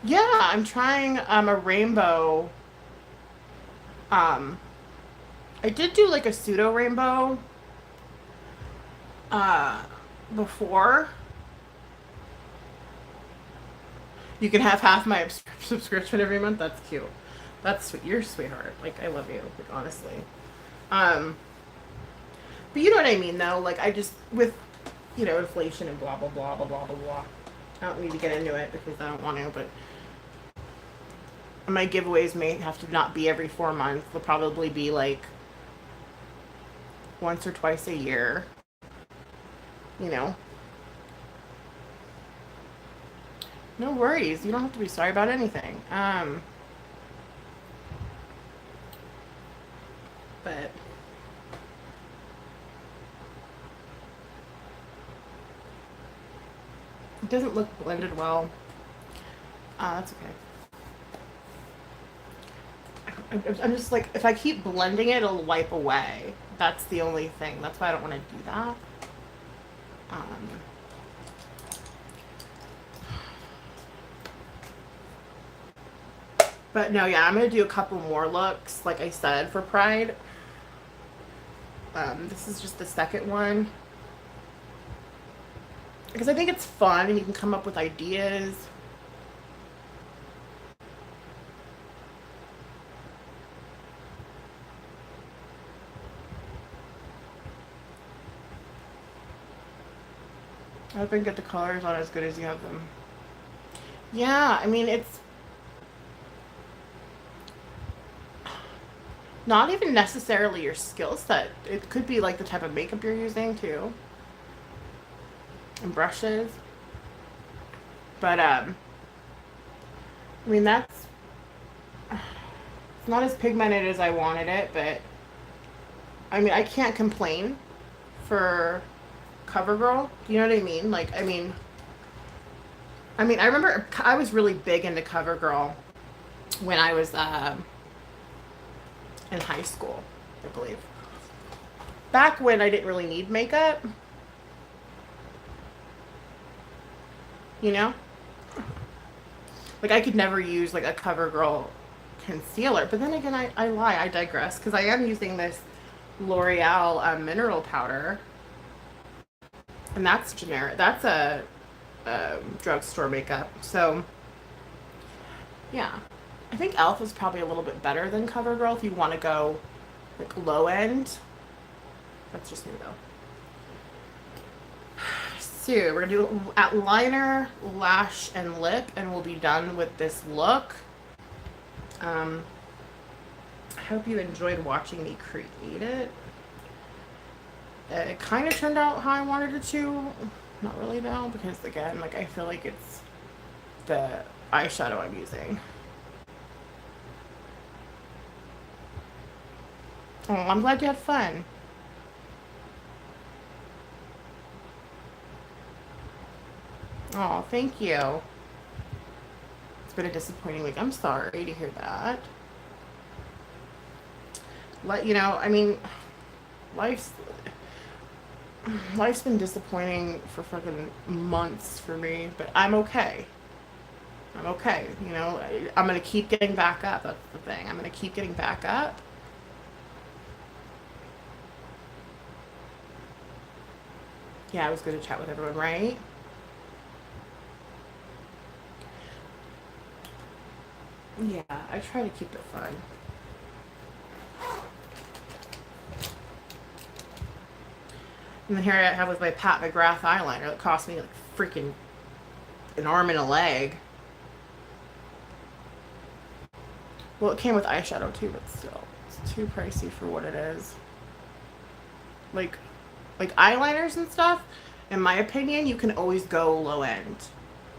Yeah, I'm trying a rainbow. I did do like a pseudo rainbow before. You can have half my subscription every month. That's cute. That's sweet. You're a sweetheart. Like, I love you, like, honestly. But you know what I mean, though. Like, I just, with, you know, inflation and blah blah blah blah blah blah blah. I don't need to get into it because I don't want to. But my giveaways may have to not be every 4 months. They'll probably be like once or twice a year. You know. No worries. You don't have to be sorry about anything. But it doesn't look blended well. That's okay. I'm just like, if I keep blending it, it'll wipe away. That's the only thing. That's why I don't want to do that. But no, yeah, I'm going to do a couple more looks, like I said, for Pride. This is just the second one. Because I think it's fun and you can come up with ideas. I hope I can get the colors on as good as you have them. Yeah, I mean, it's not even necessarily your skill set. It could be like the type of makeup you're using too. And brushes. But I mean, that's, it's not as pigmented as I wanted it, but I mean, I can't complain for CoverGirl. Do you know what I mean? Like, I mean, I remember I was really big into CoverGirl when I was in high school, I believe. Back when I didn't really need makeup. You know? Like, I could never use, like, a CoverGirl concealer. But then again, I lie. I digress. Because I am using this L'Oreal mineral powder. And that's generic. That's a drugstore makeup. So, yeah. I think e.l.f. is probably a little bit better than CoverGirl if you want to go, like, low end. That's just me, though. So, we're going to do liner, lash, and lip, and we'll be done with this look. I hope you enjoyed watching me create it. It kind of turned out how I wanted it to. Not really, though, because, again, like, I feel like it's the eyeshadow I'm using. Oh, I'm glad you had fun. Oh, thank you. It's been a disappointing week. I'm sorry to hear that. I mean, life's life's been disappointing for fucking months for me, but I'm okay. I'm okay. I'm gonna keep getting back up. That's the thing. I'm gonna keep getting back up. Yeah, it was good to chat with everyone, right? Yeah, I try to keep it fun. And then here I have with my Pat McGrath eyeliner that cost me like freaking an arm and a leg. Well, it came with eyeshadow too, but still, it's too pricey for what it is. Like, like eyeliners and stuff. In my opinion, you can always go low end.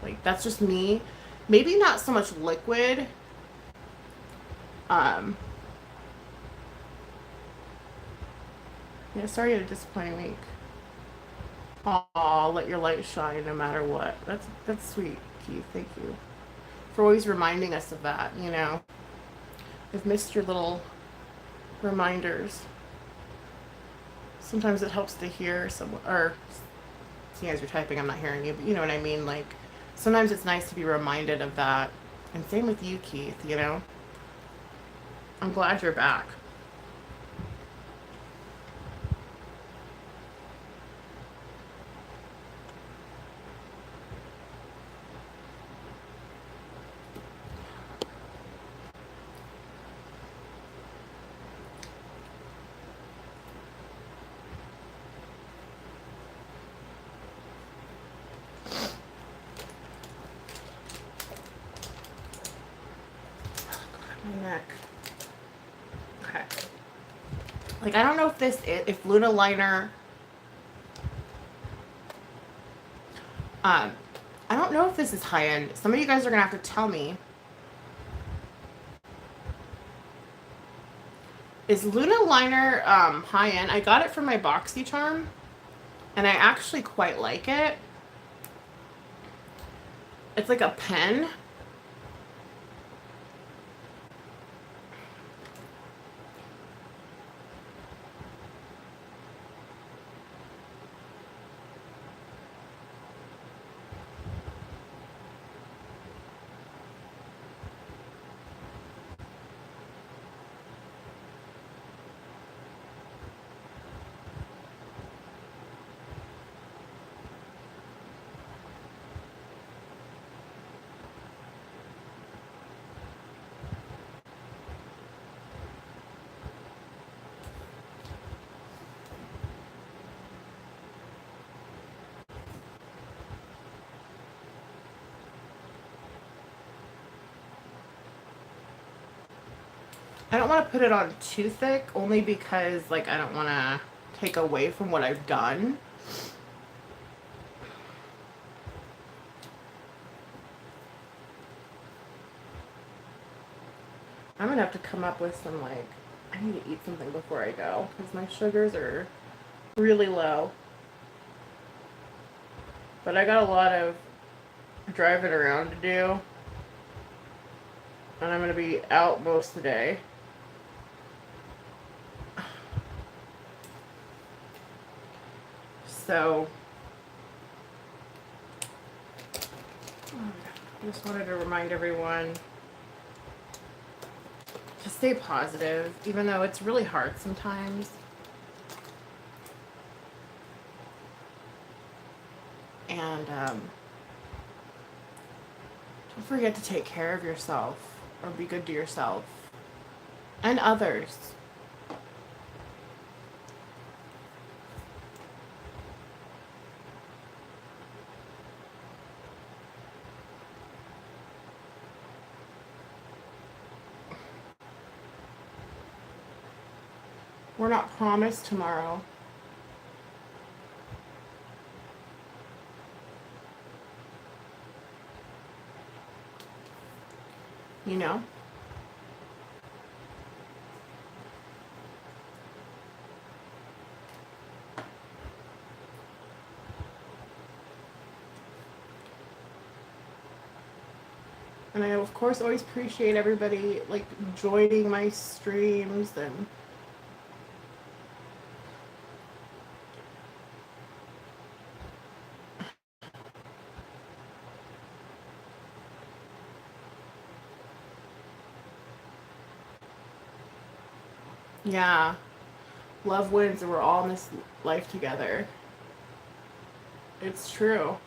Like that's just me. Maybe not so much liquid. Um. Yeah, sorry you had a disappointing week. Aw, let your light shine no matter what. That's sweet, Keith. Thank you for always reminding us of that. I've missed your little reminders. Sometimes it helps to hear someone, or seeing as you're typing, I'm not hearing you, but you know what I mean? Like, sometimes it's nice to be reminded of that. And same with you, Keith. I'm glad you're back. My neck. Okay. Like, I don't know if Luna Liner, um, I don't know if this is high end. Some of you guys are gonna have to tell me. Is Luna Liner high end? I got it from my BoxyCharm, and I actually quite like it. It's like a pen. I don't want to put it on too thick, only because, like, I don't want to take away from what I've done. I'm going to have to come up with some, like, I need to eat something before I go, because my sugars are really low. But I got a lot of driving around to do, and I'm going to be out most of the day. So, I just wanted to remind everyone to stay positive, even though it's really hard sometimes. And don't forget to take care of yourself, or be good to yourself and others. We're not promised tomorrow. You know? And I, of course, always appreciate everybody, like, joining my streams and... Yeah. Love wins and we're all in this life together. It's true.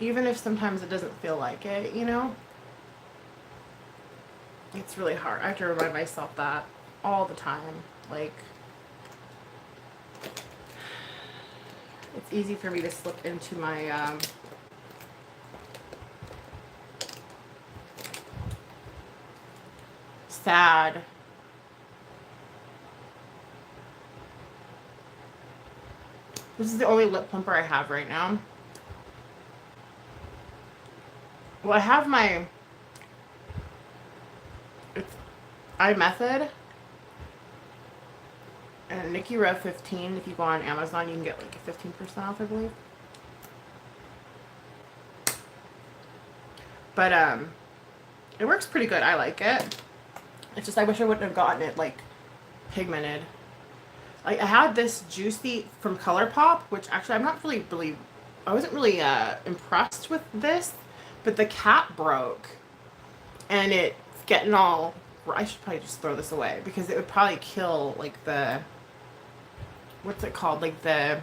Even if sometimes it doesn't feel like it, you know? It's really hard. I have to remind myself that all the time. Like, it's easy for me to slip into my, sad. This is the only lip plumper I have right now. Well, I have my, it's iMethod and Nikki Rev 15. If you go on Amazon, you can get like 15% off, I believe. But it works pretty good. I like it. It's just I wish I wouldn't have gotten it like pigmented. Like I had this Juicy from ColourPop, which actually I'm not really I wasn't really impressed with this, but the cap broke and it's getting all, I should probably just throw this away because it would probably kill like the, what's it called, like the,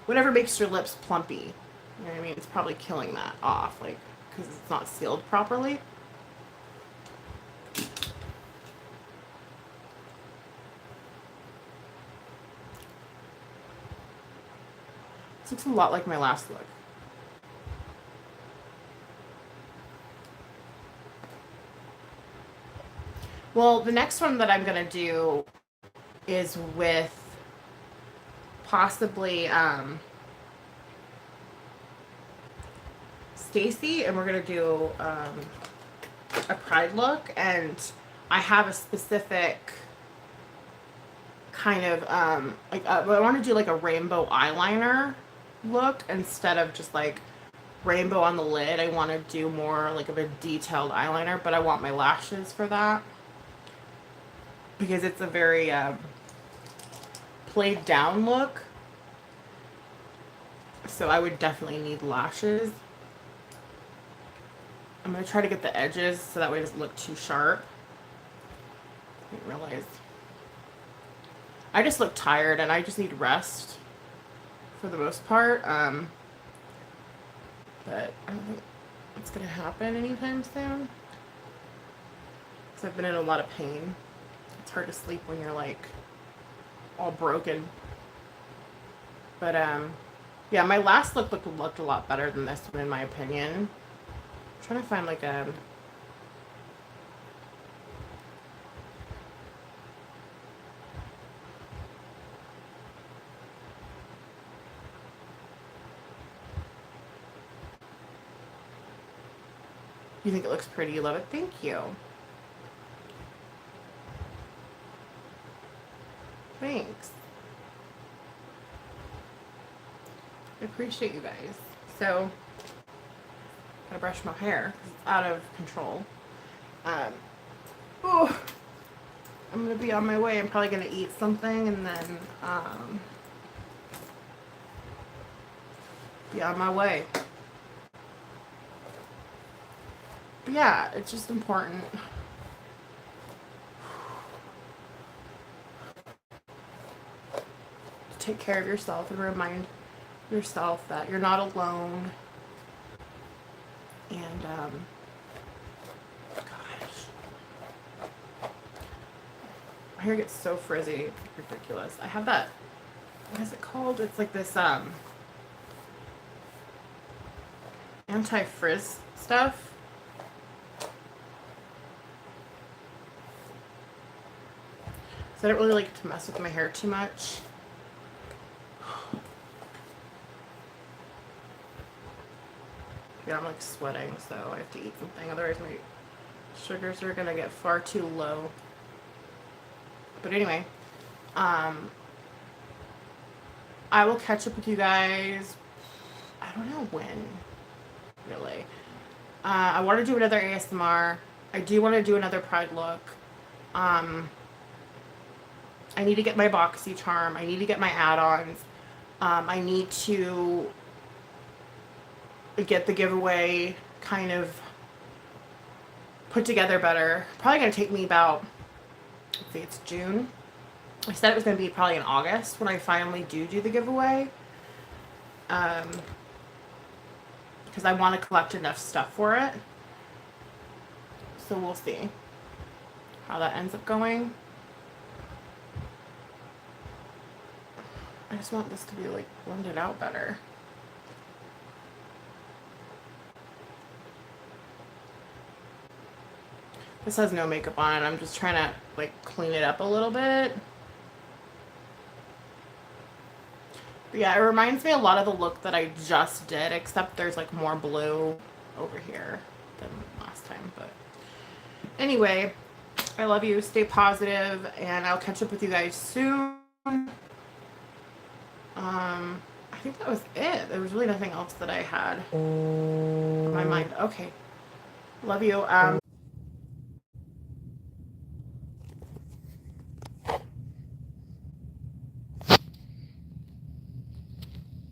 whatever makes your lips plumpy, you know what I mean? It's probably killing that off, like, because it's not sealed properly. This looks a lot like my last look. Well, the next one that I'm going to do is with possibly Stacy, and we're going to do a pride look, and I have a specific kind of like I want to do like a rainbow eyeliner look instead of just like rainbow on the lid. I want to do more like of a detailed eyeliner, but I want my lashes for that because it's a very played down look, so I would definitely need lashes. I'm going to try to get the edges so that way it doesn't look too sharp. I didn't realize. I just look tired and I just need rest for the most part. But I don't think it's going to happen anytime soon. Because I've been in a lot of pain. It's hard to sleep when you're like all broken. But yeah, my last look looked a lot better than this one in my opinion. I'm trying to find like a... You think it looks pretty? You love it? Thank you. Thanks. I appreciate you guys. So, gotta brush my hair because it's out of control. Oh, I'm gonna be on my way. I'm probably gonna eat something and then be on my way. But yeah, it's just important. To take care of yourself and remind yourself that you're not alone. And gosh, my hair gets so frizzy, it's ridiculous. I have that, what is it called? It's like this anti-frizz stuff. So I don't really like to mess with my hair too much. Yeah, I'm like sweating, so I have to eat something. Otherwise my sugars are gonna get far too low. But anyway, I will catch up with you guys. I don't know when, really. I want to do another ASMR. I do want to do another Pride look. I need to get my boxy charm. I need to get my add-ons. I need to get the giveaway kind of put together better. Probably going to take me about, let's see, it's June. I said it was going to be probably in August when I finally do the giveaway. Because I want to collect enough stuff for it. So we'll see how that ends up going. I just want this to be like blended out better. This has no makeup on it. I'm just trying to like clean it up a little bit. But yeah, it reminds me a lot of the look that I just did, except there's like more blue over here than last time. But anyway, I love you. Stay positive, and I'll catch up with you guys soon. I think that was it. There was really nothing else that I had in my mind. Okay. Love you.